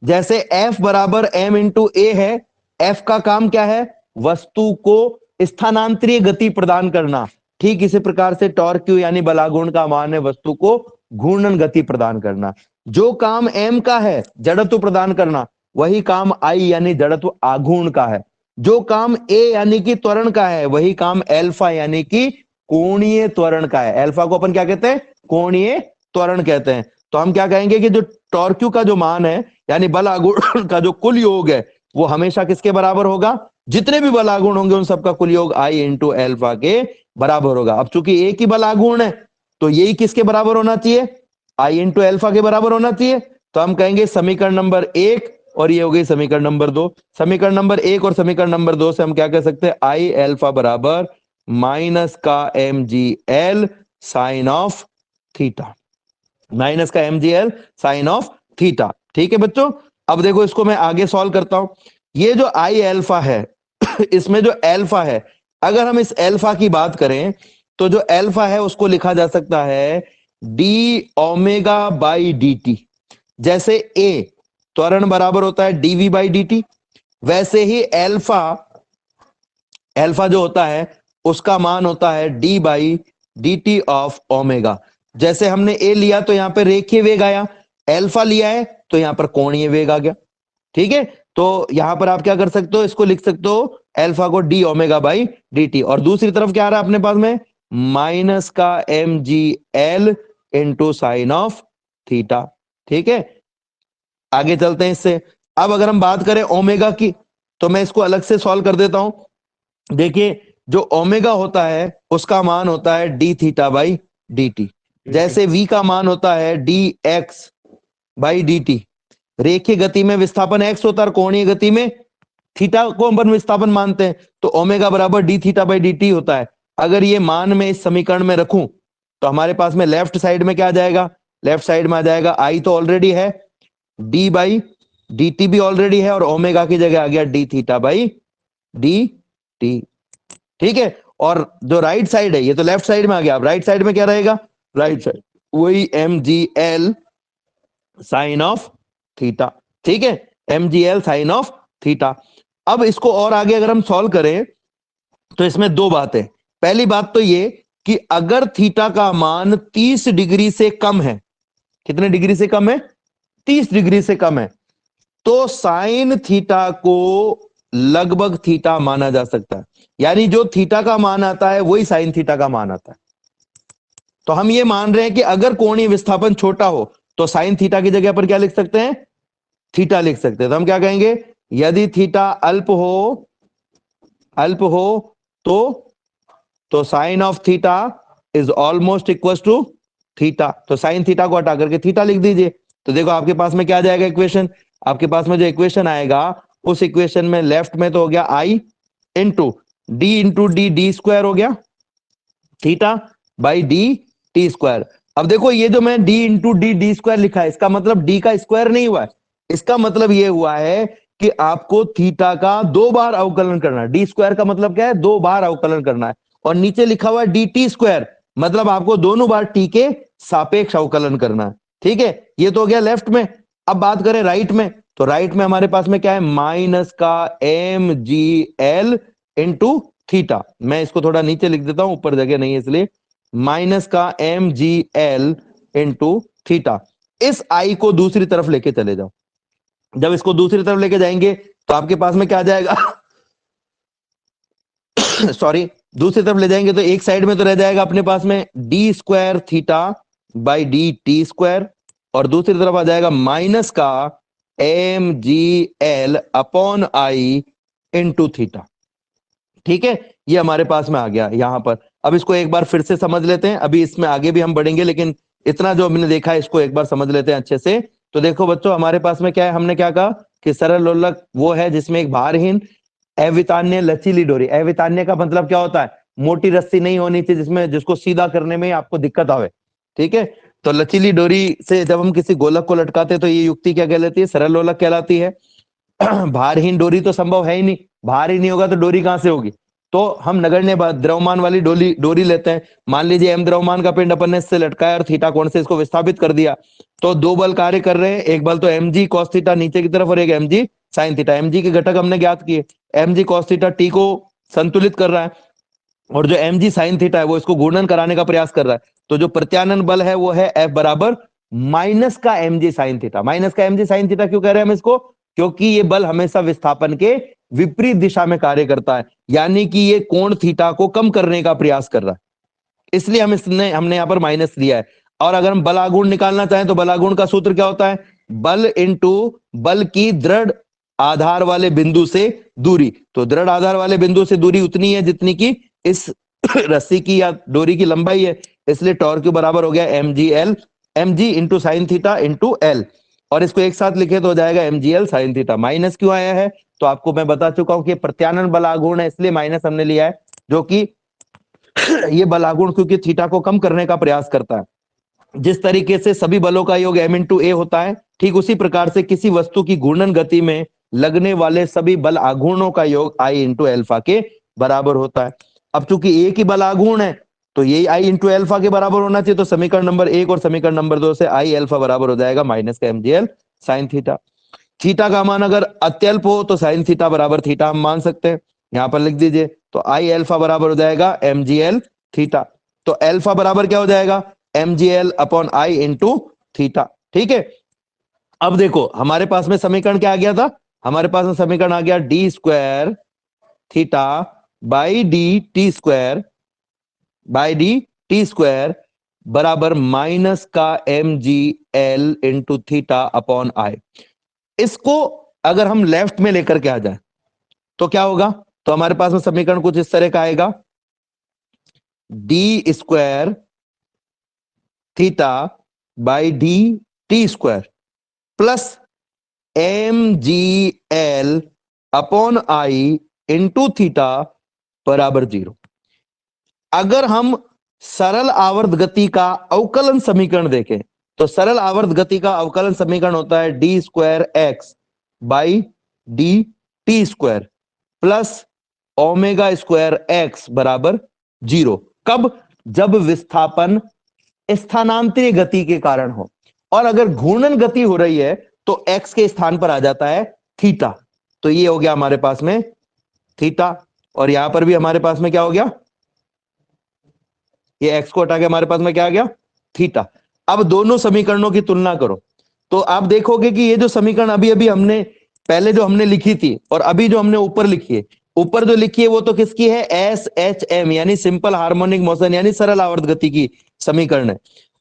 Speaker 1: जैसे F बराबर m इंटू ए है, F का काम क्या है? वस्तु को स्थानांतरीय गति प्रदान करना। ठीक इसी प्रकार से टॉर्क क्यू यानी बलाघूर्ण का मान है वस्तु को घूर्णन गति प्रदान करना। जो काम m का है जड़त्व प्रदान करना, वही काम I यानी जड़त्व आघूर्ण का है। जो काम A यानी कि त्वरण का है, वही काम एल्फा यानी कि कोणीय त्वरण का है। एल्फा को अपन क्या कहते हैं? कोणीय त्वरण कहते हैं। तो हम क्या कहेंगे कि जो टॉर्क क्यू का जो मान है यानी बल आघूर्ण का जो कुल योग है, वो हमेशा किसके बराबर होगा? जितने भी बल आघूर्ण होंगे उन सबका कुल योग I इंटू एल्फा के बराबर होगा। अब चूंकि एक ही बल आघूर्ण है तो यही किसके बराबर होना चाहिए? I इंटू एल्फा के बराबर होना चाहिए। तो हम कहेंगे समीकरण नंबर 1 और ये हो गई समीकरण नंबर 2। समीकरण नंबर 1 और समीकरण नंबर 2 से हम क्या कह सकते हैं? I एल्फा बराबर माइनस का mgl sine of theta, minus का mgl साइन ऑफ थीटा। ठीक है बच्चों, अब देखो इसको मैं आगे सॉल्व करता हूं। ये जो I एल्फा है इसमें जो एल्फा है, अगर हम इस एल्फा की बात करें तो जो एल्फा है उसको लिखा जा सकता है D omega by D T. जैसे ए त्वरण बराबर होता है डीवी बाई डी टी, वैसे ही एल्फा जो होता है उसका मान होता है D by D T of omega. जैसे हमने ए लिया तो यहां पर रेखीय वेग आया, एल्फा लिया है तो यहां पर कोणीय वेग आ गया। ठीक है, तो यहां पर आप क्या कर सकते हो? इसको लिख सकते हो एल्फा को D omega by D T, और दूसरी तरफ क्या आ रहा है अपने पास में? माइनस का M G L into sine of theta. ठीक है, आगे चलते हैं इससे। अब अगर हम बात करें ओमेगा की, तो मैं इसको अलग से सॉल्व कर देता हूं। देखिए जो ओमेगा होता है उसका मान होता है D theta by D T. जैसे वी का मान होता है D x by D T. रेखीय गति में विस्थापन x होता है और कोणीय गति में थीटा को अपन विस्थापन मानते हैं, तो ओमेगा बराबर D theta by D T होता है। अगर ये मान मैं इस समीकरण में रखूं तो हमारे पास में लेफ्ट साइड में क्या आ जाएगा? लेफ्ट साइड में आ जाएगा आई तो ऑलरेडी है, डी बाई डी टी भी ऑलरेडी है, और ओमेगा की जगह आ गया D theta by D T. ठीक है, और जो राइट साइड है ये तो लेफ्ट साइड में आ गया, अब राइट साइड में क्या रहेगा? राइट साइड वही M G L sine of theta. ठीक है, mgl साइन ऑफ थीटा। अब इसको और आगे अगर हम सॉल्व करें तो इसमें दो बातें। पहली बात तो ये कि अगर थीटा का मान 30 डिग्री से कम है, कितने डिग्री से कम है? 30 डिग्री से कम है, तो साइन थीटा को लगभग थीटा माना जा सकता है। यानी जो थीटा का मान आता है वही साइन थीटा का मान आता है। तो हम ये मान रहे हैं कि अगर कोणीय विस्थापन छोटा हो तो साइन थीटा की जगह पर क्या लिख सकते हैं, थीटा लिख सकते हैं। तो हम क्या कहेंगे, यदि थीटा अल्प हो तो sine of theta is almost equal to theta. तो साइन थीटा को हटा करके थीटा लिख दीजिए। तो देखो आपके पास में क्या आ जाएगा इक्वेशन, आपके पास में जो इक्वेशन आएगा उस इक्वेशन में लेफ्ट में तो हो गया आई इंटू डी डी स्क्वायर हो गया theta by D T square. अब देखो ये जो मैं डी इंटू डी स्क्वायर लिखा है, इसका मतलब डी का स्क्वायर नहीं हुआ है, इसका मतलब ये हुआ है कि आपको थीटा का 2 बार अवकलन करना है। डी स्क्वायर का मतलब क्या है, 2 बार अवकलन करना है। और नीचे लिखा हुआ है डी टी स्क्वायर, मतलब आपको दोनों बार टी के सापेक्ष अवकलन करना है। ठीक है, ये तो हो गया लेफ्ट में। अब बात करें राइट में, तो राइट में हमारे पास में क्या है, माइनस का M G L into theta. मैं इसको थोड़ा नीचे लिख देता हूं, ऊपर जगह नहीं है इसलिए, माइनस का M G L into theta. इस आई को दूसरी तरफ लेके चले जाओ। जब इसको दूसरी तरफ लेके जाएंगे तो आपके पास में क्या आ जाएगा सॉरी, दूसरी तरफ ले जाएंगे तो एक साइड में तो रह जाएगा अपने पास में D square theta by D T square, और दूसरी तरफ आ जाएगा माइनस का M G L upon I into theta. ठीक है, ये हमारे पास में आ गया यहां पर। अब इसको एक बार फिर से समझ लेते हैं, अभी इसमें आगे भी हम बढ़ेंगे, लेकिन इतना जो हमने देखा है इसको एक बार समझ लेते हैं अच्छे से। तो देखो बच्चों, हमारे पास में क्या है, हमने क्या कहा कि सरल लोलक वो है जिसमें एक भारहीन अवितान्य लचीली डोरी, अवितान्य का मतलब क्या होता है, मोटी रस्सी नहीं होनी चाहिए जिसमें जिसको सीधा करने में आपको दिक्कत आवे। ठीक है, तो लचीली डोरी से जब हम किसी गोलक को लटकाते तो ये युक्ति क्या कहलाती है, सरल लोलक कहलाती है। भारहीन डोरी तो संभव है ही नहीं, भार ही नहीं होगा तो डोरी कहां से होगी। तो हम नगण्य द्रव्यमान वाली डोरी लेते हैं। मान लीजिए एम द्रव्यमान का पिंड अपन ने इससे लटकाया और थीटा कोण से इसको विस्थापित कर दिया, तो 2 बल कार्य कर रहे हैं, एक बल तो एम जी कॉस थीटा नीचे की तरफ और एक M G sine theta. M G के घटक हमने ज्ञात किए, M G cos theta T को संतुलित कर रहा है और जो एम जी साइन थीटा है वो इसको घूर्णन कराने का प्रयास कर रहा है। तो जो प्रत्यानन बल है वो है एफ बराबर माइनस का M G sine theta. Minus का एम जी साइन थीटा क्यों कह रहे हैं हम इसको, क्योंकि ये बल हमेशा विस्थापन के विपरीत दिशा में कार्य करता है, यानी कि ये कोण थीटा को कम करने का प्रयास कर रहा है, इसलिए हमने यहां पर माइनस दिया है। और अगर हम बलागुण निकालना चाहें तो बलागुण का सूत्र क्या होता है, बल इंटू बल की दृढ़ आधार वाले बिंदु से दूरी। तो दृढ़ आधार वाले बिंदु से दूरी उतनी है जितनी की इस रस्सी की या डोरी की लंबाई है, इसलिए टॉर्क के बराबर हो गया M G L, M G into sine theta into L, और इसको एक साथ लिखे तो हो जाएगा M G L sine theta. Minus क्यों आया है, तो आपको मैं बता चुका हूं कि प्रत्यानन बलागुण है इसलिए माइनस हमने लिया है, जो कि ये बलागुण क्योंकि थीटा को कम करने का प्रयास करता है। जिस तरीके से सभी बलों का योग m इंटू ए होता है, ठीक उसी प्रकार से किसी वस्तु की घूर्णन गति में लगने वाले सभी बल आघूर्णों का योग I इंटू एल्फा के बराबर होता है। अब चूंकि एक ही बल आघूर्ण है तो यही I इंटू एल्फा के बराबर होना चाहिए, तो समीकरण नंबर 1 और समीकरण नंबर 2 से I एल्फा बराबर हो जाएगा माइनस का mgl साइन थीटा। थीटा का मान अगर अत्यल्प हो तो साइन थीटा बराबर थीटा हम मान सकते हैं, यहां पर लिख दीजिए। तो I एल्फा बराबर हो जाएगा mgl थीटा। तो एल्फा बराबर क्या हो जाएगा, mgl upon I into theta. ठीक है, अब देखो हमारे पास में समीकरण क्या आ गया था, हमारे पास में समीकरण आ गया D square theta by D T square बराबर माइनस का M G L into theta upon I. इसको अगर हम लेफ्ट में लेकर के आ जाए तो क्या होगा, तो हमारे पास में समीकरण कुछ इस तरह का आएगा, D square theta by D T square plus M G L upon I into theta बराबर 0। अगर हम सरल आवर्त गति का अवकलन समीकरण देखें तो सरल आवर्त गति का अवकलन समीकरण होता है D square x by D T square plus omega square x बराबर 0। कब, जब विस्थापन स्थानांतरीय गति के कारण हो, और अगर घूर्णन गति हो रही है तो एक्स के स्थान पर आ जाता है थीटा। तो ये हो गया हमारे पास में थीटा, और यहां पर भी हमारे पास में क्या हो गया, ये एक्स को हटा के हमारे पास में क्या आ गया, थीटा। अब दोनों समीकरणों की तुलना करो तो आप देखोगे कि ये जो समीकरण अभी अभी हमने पहले जो हमने लिखी थी और अभी जो हमने ऊपर लिखी है, ऊपर जो लिखी है वो तो किसकी है, एस एच एम यानी सिंपल हार्मोनिक मोशन यानी सरल आवर्त गति की समीकरण है,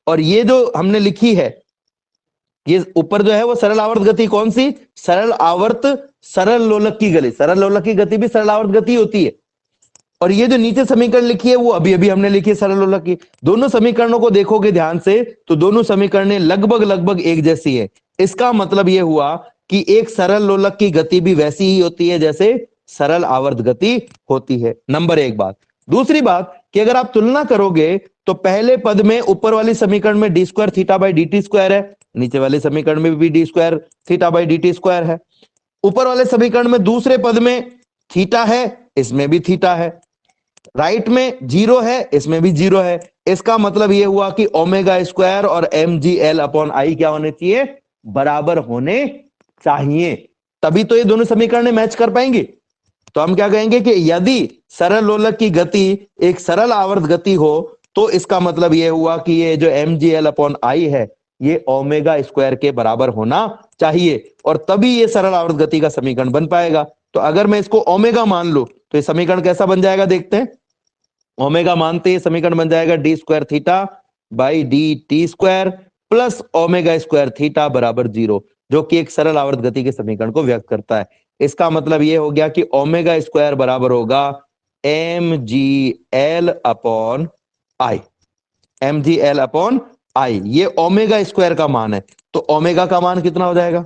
Speaker 1: और ये जो हमने लिखी है ये ऊपर जो है वो सरल आवर्त गति, कौन सी? सरल आवर्त सरल लोलक की गति। सरल लोलक की गति भी सरल आवर्त गति होती है। और ये जो नीचे समीकरण लिखी है वो अभी अभी हमने लिखी है सरल लोलक की। दोनों समीकरणों को देखोगे ध्यान से तो दोनों समीकरणें लगभग लगभग एक जैसी है। इसका मतलब ये हुआ कि एक सरल लोलक की गति भी वैसी ही होती है जैसे सरल आवर्त गति होती है। नंबर एक बात। दूसरी बात कि अगर आप तुलना करोगे तो पहले पद में ऊपर वाली समीकरण में D square theta by D T square है, नीचे वाले समीकरण में भी D square theta by D T square है। ऊपर वाले समीकरण में दूसरे पद में थीटा है, इसमें भी थीटा है। राइट में जीरो है, इसमें भी जीरो है। इसका मतलब यह हुआ कि ओमेगा स्क्वायर और M G L upon I क्या होने चाहिए? बराबर होने चाहिए। तभी तो ये दोनों समीकरण मैच कर पाएंगे। तो हम क्या कहेंगे कि यदि सरल लोलक की गति एक सरल आवर्त गति हो तो इसका मतलब यह हुआ कि ये जो M G L upon I है ये ओमेगा स्क्वायर के बराबर होना चाहिए, और तभी ये सरल आवर्त गति का समीकरण बन पाएगा। तो अगर मैं इसको ओमेगा मान लूं तो ये समीकरण कैसा बन जाएगा देखते हैं। ओमेगा मानते ही समीकरण बन जाएगा D square theta by D T square plus omega square theta बराबर 0, जो कि एक सरल आवर्त गति के समीकरण को व्यक्त करता है। इसका मतलब यह हो गया कि ओमेगा स्क्वायर बराबर होगा M G L upon I. M G L upon I, ये ओमेगा स्क्वायर का मान है। तो ओमेगा का मान कितना हो जाएगा?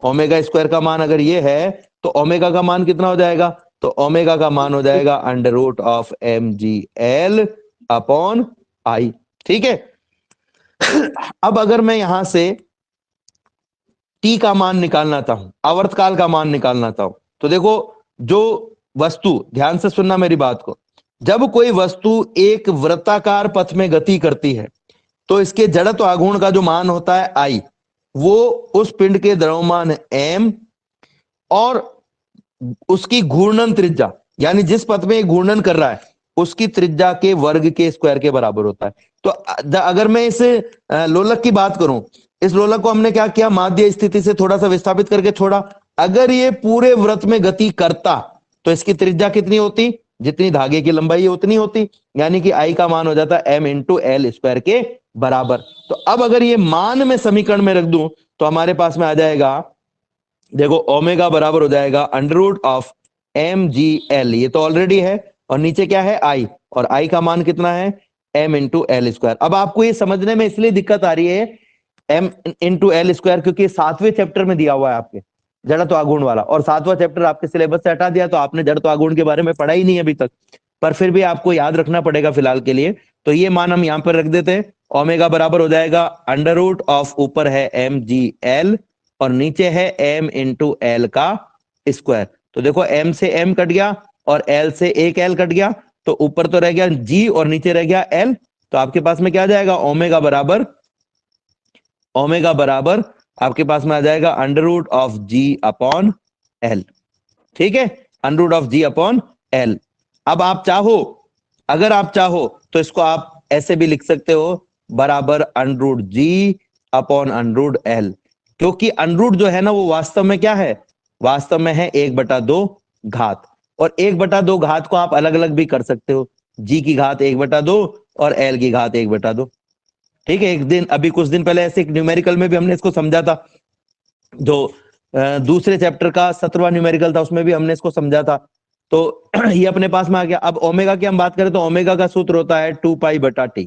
Speaker 1: ओमेगा स्क्वायर का मान अगर ये है तो ओमेगा का मान कितना हो जाएगा? तो ओमेगा का मान हो जाएगा under root of M G L upon I. ठीक है। अब अगर मैं यहां से टी का मान निकालना चाहूं, आवर्तकाल का मान निकालना चाहूं, तो देखो जो वस्तु, ध्यान से सुनना मेरी बात को, जब कोई वस्तु एक वृत्ताकार पथ में गति करती है तो इसके जड़त्व आघूर्ण का जो मान होता है आई, वो उस पिंड के द्रव्यमान एम और उसकी घूर्णन त्रिज्या, यानी जिस पथ में घूर्णन कर रहा है उसकी त्रिज्या के वर्ग के स्क्वायर के बराबर होता है। तो अगर मैं इस लोलक की बात करूं, इस लोलक को हमने क्या किया? माध्य स्थिति से थोड़ा सा विस्थापित करके छोड़ा। अगर ये पूरे वृत्त में गति करता तो इसकी त्रिज्या कितनी होती? जितनी धागे की लंबाई है उतनी होती, यानी कि आई का मान हो जाता एम इंटू एल स्क्वायर के बराबर। तो अब अगर ये मान में समीकरण में रख दूं तो हमारे पास में आ जाएगा, देखो ओमेगा बराबर हो जाएगा under root of M G L, ये तो ऑलरेडी है, और नीचे क्या है? आई, और आई का मान कितना है? M into L square. अब आपको ये समझने में इसलिए दिक्कत आ रही है एम इंटू एल स्क्वायर, क्योंकि 7वें चैप्टर में दिया हुआ है आपके जड़त्व आघूर्ण वाला, और 7वां चैप्टर आपके सिलेबस से हटा दिया, तो आपने जड़त्व आघूर्ण के बारे में पढ़ा ही नहीं अभी तक, पर फिर भी आपको याद रखना पड़ेगा फिलहाल के लिए। तो ये मान हम यहां पर रख देते हैं। ओमेगा बराबर हो जाएगा अंडर रूट ऑफ, ऊपर है एम जी एल और नीचे है एम इंटू एल का स्क्वायर। तो देखो एम से एम कट गया और एल से एक एल कट गया, तो ऊपर तो रह गया जी और नीचे रह गया एल। तो आपके पास में क्या आ जाएगा? ओमेगा बराबर आपके पास में आ जाएगा under root of G upon L. ठीक है, under root of G upon L. अब आप चाहो, अगर आप चाहो तो इसको आप ऐसे भी लिख सकते हो, बराबर अंडर रूट जी अपॉन अंडर रूट एल, क्योंकि अंडर रूट जो है ना वो वास्तव में क्या है? वास्तव में है 1/2 घात, और 1/2 घात को आप अलग अलग भी कर सकते हो, जी की घात 1/2 और एल की घात 1/2। ठीक है, एक दिन अभी कुछ दिन पहले ऐसे एक न्यूमेरिकल में भी हमने इसको समझा था, जो दूसरे चैप्टर का 17वां न्यूमेरिकल था, उसमें भी हमने इसको समझा था। तो ये अपने पास में आ गया। अब ओमेगा की हम बात करें तो ओमेगा का सूत्र होता है 2π/t।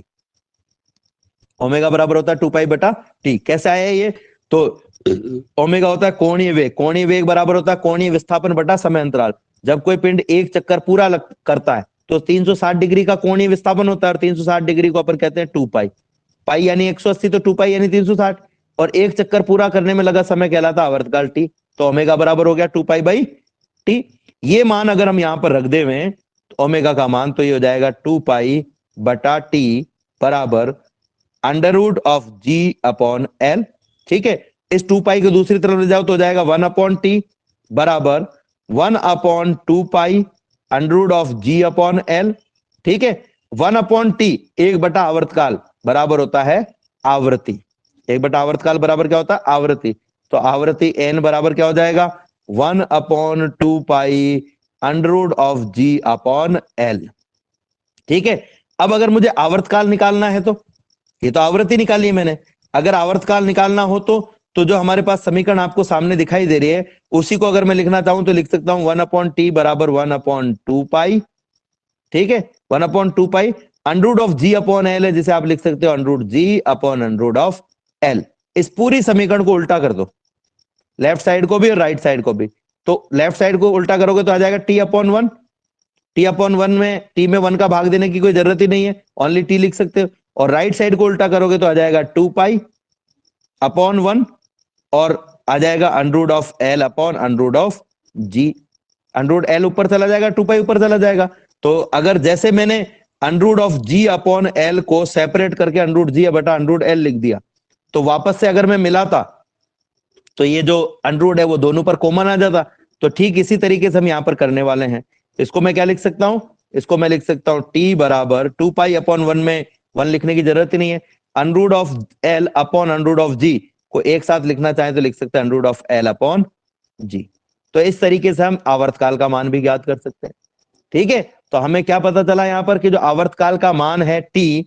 Speaker 1: ओमेगा बराबर होता है 2π/t। कैसे आया ये? तो ओमेगा होता है कोणीय वेग, कोणीय वेग बराबर होता है कोणीय विस्थापन बटा समय अंतराल। जब कोई पिंड एक चक्कर पूरा करता है तो 360 डिग्री का कोणीय विस्थापन होता है, और 360 डिग्री को अपन कहते हैं 2π। पाई यानी 180, तो 2π यानी 360, और एक चक्कर पूरा करने में लगा समय कहलाता आवर्तकाल टी। तो ओमेगा बराबर हो गया 2π/t। ये मान अगर हम यहां पर रख दे में तो ओमेगा का मान तो ये हो जाएगा 2π/t बराबर under root of G upon L. ठीक है, इस 2π को दूसरी तरफ ले जाओ तो हो जाएगा 1/t बराबर 1/2π under root of G upon L. ठीक है, 1/t 1/, आवर्तकाल बराबर होता है आवृत्ति। 1/, आवर्तकाल बराबर क्या होता है? आवृत्ति। तो आवृत्ति n बराबर क्या हो जाएगा? 1/2π under root of G upon L. ठीक है, अब अगर मुझे आवर्तकाल निकालना है तो ये तो आवृत्ति निकाली है मैंने, अगर आवर्तकाल निकालना हो तो जो हमारे पास समीकरण आपको सामने दिखाई दे रही है उसी को अगर मैं लिखना चाहूं तो लिख सकता हूं 1/t बराबर 1/2 पाई, ठीक है, 1/2 pi under root of G upon L है, जिसे आप लिख सकते हो under root G upon under root of L. इस पूरी समीकरण को उल्टा कर दो, लेफ्ट साइड को भी और राइट साइड को भी। तो लेफ्ट साइड को उल्टा करोगे तो आ जाएगा t/1, t/1 में t में 1 का भाग देने की कोई जरूरत ही नहीं है, ओनली t लिख सकते हो। और राइट साइड को उल्टा करोगे तो आ जाएगा 2 पाई अपॉन 1 और आ जाएगा under root of L upon under root of G. Under root L ऊपर चला जाएगा, 2 पाई ऊपर चला जाएगा। तो अगर जैसे मैंने under root of G upon L को सेपरेट करके अंडरूट जी बटा अंडरूट एल लिख दिया, तो वापस से अगर मैं मिलाता तो ये जो अंडरूट है वो दोनों पर कॉमन आ जाता। तो ठीक इसी तरीके से हम यहां पर करने वाले हैं। इसको मैं क्या लिख सकता हूं, इसको मैं लिख सकता हूं t बराबर 2 पाई अपॉन 1 में 1 लिखने की जरूरत ही नहीं है, under root of L upon under root of G को एक साथ लिखना चाहें तो लिख सकते हैं under root of L upon G. तो इस तरीके से हम आवर्तकाल का मान भी ज्ञात कर सकते हैं, ठीक है। तो हमें क्या पता चला यहां पर कि जो आवर्तकाल का मान है t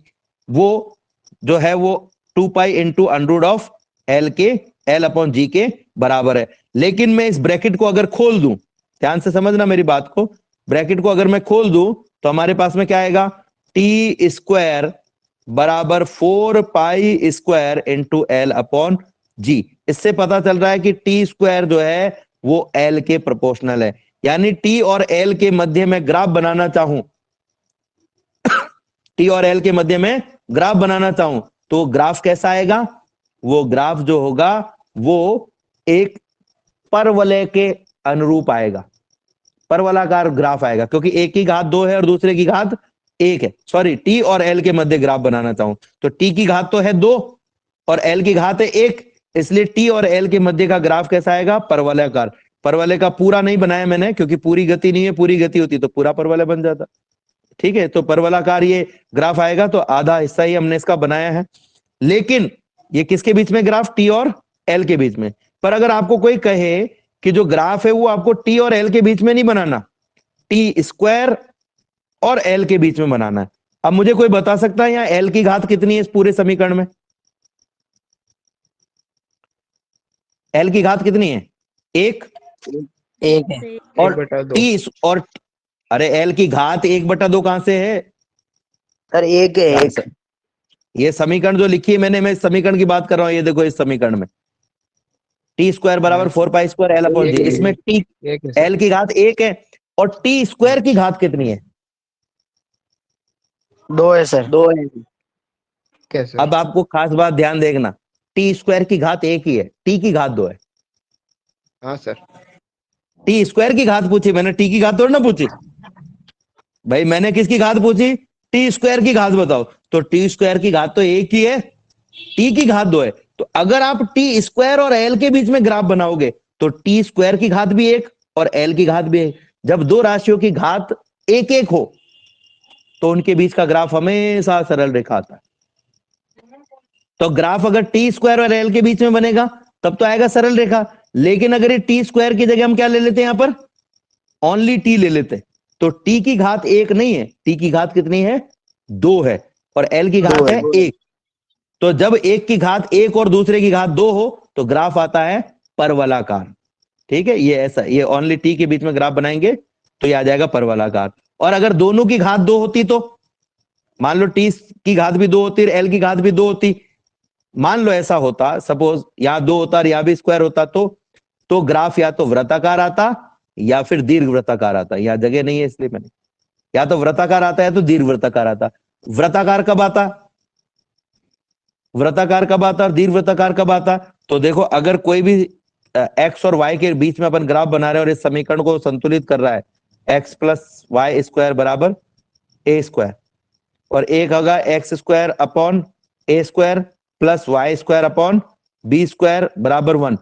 Speaker 1: वो जो है वो 2 pi into under root of L के एल अपॉन जी के बराबर है। लेकिन मैं इस ब्रैकेट को अगर खोल दूं, ध्यान से समझना मेरी बात को, ब्रैकेट को अगर मैं खोल दूं तो हमारे पास में क्या आएगा, टी स्क्वायर बराबर 4 pi square into L upon G. इससे पता चल रहा है कि टी स्क्वायर जो है वो एल के प्रोपोर्शनल है, यानी टी और एल के मध्य में ग्राफ बनाना चाहूं, टी और एल के मध्य में ग्राफ बनाना चाहूं तो ग्राफ कैसा आएगा, वो ग्राफ जो होगा वो एक परवलय के अनुरूप आएगा, परवलाकार ग्राफ आएगा, क्योंकि एक की घात 2 है और दूसरे की घात 1 है। सॉरी, टी और एल के मध्य ग्राफ बनाना चाहूं तो टी की घात तो है 2 और एल की घात है 1, इसलिए टी और एल के मध्य का ग्राफ कैसा आएगा, परवलयाकार। परवलय का पूरा नहीं बनाया मैंने क्योंकि पूरी गति नहीं है, पूरी गति होती तो पूरा परवलय बन जाता, ठीक है। तो परवलाकार ये ग्राफ आएगा, तो आधा हिस्सा ही हमने इसका बनाया है। लेकिन ये किसके बीच में ग्राफ, टी और एल के बीच में। पर अगर आपको कोई कहे कि जो ग्राफ है वो आपको टी और एल के बीच में नहीं बनाना, टी स्क्वायर और एल के बीच में बनाना है। अब मुझे कोई बता सकता है यहां एल की घात कितनी है इस पूरे समीकरण में, एल की घात कितनी है, 1
Speaker 2: है
Speaker 1: और टी और अरे एल की घात 1/2 कहां से है
Speaker 2: सर, 1 है 1।
Speaker 1: ये समीकरण जो लिखी है मैंने, मैं इस समीकरण की बात कर रहा हूं। ये देखो इस समीकरण में टी स्क्वायर बराबर 4 पाई स्क्वायर एल अपॉन जी, इसमें टी एल की घात 1 है और टी स्क्वायर की घात कितनी है,
Speaker 2: 2 है सर, 2 है।
Speaker 3: कैसे?
Speaker 1: अब आपको खास बात ध्यान देखना, टी स्क्वायर की घात 1 ही है, टी की घात 2 है।
Speaker 3: हाँ सर।
Speaker 1: टी स्क्वायर की घात पूछी मैंने, टी की घात थोड़ी ना पूछी भाई, मैंने किसकी घात पूछी, टी स्क्वायर की घात बताओ, तो टी स्क्वायर की घात तो 1 ही है, टी की घात 2 है। तो अगर आप टी स्क्वायर और एल के बीच में ग्राफ बनाओगे तो टी स्क्वायर की घात भी 1 और एल की घात भी 1। जब दो राशियों की घात 1-1 हो तो उनके बीच का ग्राफ हमेशा सरल रेखा आता है। तो ग्राफ अगर टी स्क्वायर और एल के बीच में बनेगा तब तो आएगा सरल रेखा। लेकिन अगर ये टी स्क्वायर की जगह हम क्या ले लेते हैं, यहां पर ओनली टी ले लेते हैं, तो टी की घात 1 नहीं है, टी की घात कितनी है, 2 है और एल की घात है 1। तो जब एक की घात 1 और दूसरे की घात 2 हो तो ग्राफ आता है परवलाकार, ठीक है। ये ऐसा, ये ओनली टी के बीच में ग्राफ बनाएंगे तो ये आ जाएगा परवलाकार। और अगर दोनों की घात 2 होती तो मान लो टी की घात भी 2 होती और एल की घात भी 2 होती, मान लो ऐसा होता, सपोज यहां 2 होता और यहां भी स्क्वायर होता, तो ग्राफ या तो वृत्ताकार आता या फिर दीर्घ वृत्ताकार आता। यहां जगह नहीं है इसलिए मैंने, या तो वृत्ताकार आता है तो दीर्घ वृत्ताकार आता। वृत्ताकार कब आता, वृत्ताकार कब आता और दीर्घ वृत्ताकार कब आता, तो देखो अगर कोई भी एक्स और वाई के बीच में अपन ग्राफ बना रहे हैं और इस समीकरण को संतुलित कर रहा है, एक्स प्लस वाई स्क्वायर बराबर ए स्क्वायर, और एक होगा X square upon A square plus Y square upon B square बराबर 1।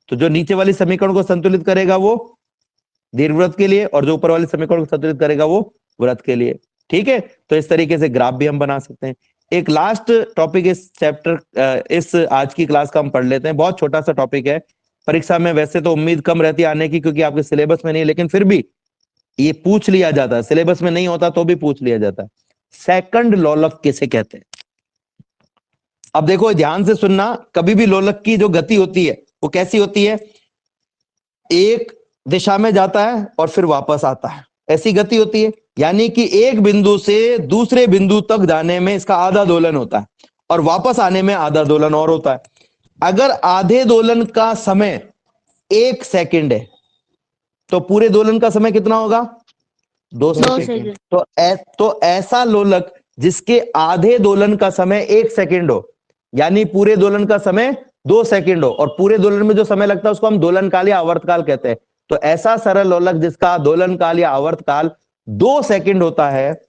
Speaker 1: तो जो नीचे वाली समीकरण को संतुलित करेगा वो दीर्घवृत्त के लिए और जो ऊपर वाले समीकरण को संतुलित करेगा वो वृत्त के लिए, ठीक है। तो इस तरीके से ग्राफ भी हम बना सकते हैं। एक लास्ट टॉपिक इस चैप्टर, इस आज की क्लास का हम पढ़ लेते हैं। बहुत छोटा सा टॉपिक है, परीक्षा में वैसे तो उम्मीद कम रहती है आने की क्योंकि आपके सिलेबस में नहीं है, लेकिन फिर भी ये पूछ लिया जाता है, सिलेबस में नहीं होता तो भी पूछ लिया जाता है। सेकंड लॉलक किसे कहते हैं, अब देखो ध्यान से सुनना, कभी भी लोलक की जो गति होती है वो कैसी होती है, एक दिशा में जाता है और फिर वापस आता है, ऐसी गति होती है। यानी कि एक बिंदु से दूसरे बिंदु तक जाने में इसका आधा दोलन होता है और वापस आने में आधा दोलन और होता है। अगर आधे दोलन का समय 1 सेकंड है तो पूरे दोलन का समय कितना होगा, 2 सेकंड। तो ऐसा लोलक जिसके आधे दोलन का समय 1 सेकंड हो, यानी पूरे दोलन का समय 2 सेकंड हो, और पूरे दोलन में जो समय लगता है उसको हम दोलन काल या आवर्तकाल कहते हैं। तो ऐसा सरल लोलक जिसका दोलन काल या आवर्तकाल 2 सेकंड होता है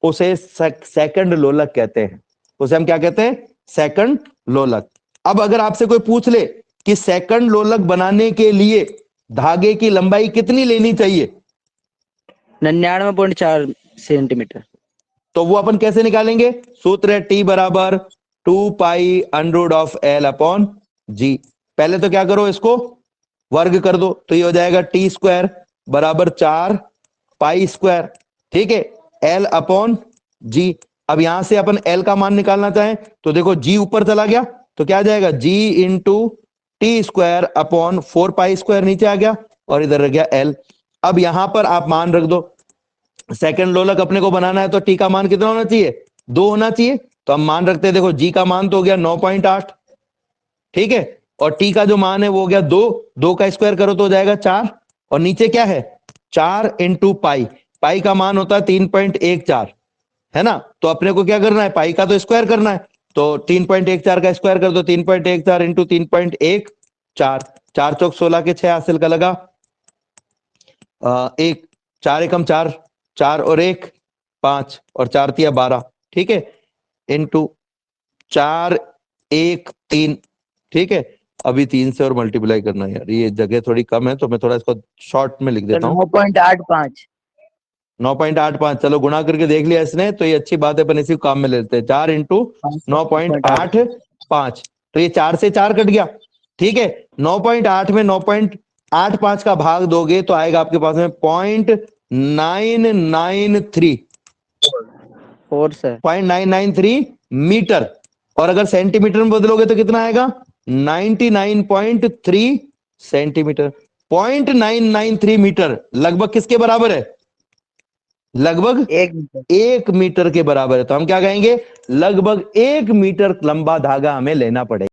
Speaker 1: उसे सेकंड लोलक कहते हैं। उसे हम क्या कहते हैं, सेकंड लोलक। अब अगर आपसे कोई पूछ ले कि सेकंड लोलक बनाने के लिए धागे की लंबाई कितनी लेनी चाहिए,
Speaker 2: 99.4 सेंटीमीटर,
Speaker 1: तो वो अपन कैसे निकालेंगे, सूत्र है T बराबर 2 pi under of L upon G। पहले तो क्या करो, इसको वर्ग कर दो, तो ये हो जाएगा T स्क्वायर बराबर 4 पाई स्क्वायर, ठीक है, L अपॉन G। अब यहां से अपन L का मान निकालना चाहें तो देखो G ऊपर चला गया तो क्या आ जाएगा, G into T square upon 4 pi square नीचे आ गया और इधर रह गया L। अब यहां पर आप मान रख दो, सेकंड लोलक अपने को बनाना है तो टी का मान कितना होना चाहिए, 2 होना चाहिए। तो हम मान रखते हैं, देखो जी का मान तो हो गया 9.8, ठीक है, और टी का जो मान है वो हो गया 2 का स्क्वायर करो तो हो जाएगा 4, और नीचे क्या है 4 इंटू पाई, पाई का मान होता है 3.14, है ना। तो अपने को क्या करना है, पाई का तो स्क्वायर करना है, तो 3.14 का स्क्वायर कर दो, 3.14 इंटू 3.14, 4 चौक 16 के 6 हासिल का लगा, 1 4 एकम 4, 4 और 1 5 और 4 तिया 12, ठीक है, इंटू 4 1 3, ठीक है। अभी 3 से और मल्टीप्लाई करना है यार, ये जगह थोड़ी कम है तो मैं थोड़ा इसको शॉर्ट में लिख देता हूँ।
Speaker 2: 9.85
Speaker 1: 9.85, चलो गुणा करके देख लिया इसने, तो ये अच्छी बात है, अपन इसी को काम में ले लेते हैं। 4 इंटू 9.85, तो ये 4 से 4 कट गया, ठीक है। 9.8 में 9.85 का भाग दोगे तो आएगा आपके पास में 0.993, 0.993 मीटर, और अगर सेंटीमीटर में बदलोगे तो कितना आएगा, 99.3 सेंटीमीटर। 0.993 मीटर लगभग किसके बराबर है, लगभग 1 मीटर के बराबर है। तो हम क्या कहेंगे, लगभग 1 मीटर लंबा धागा हमें लेना पड़ेगा।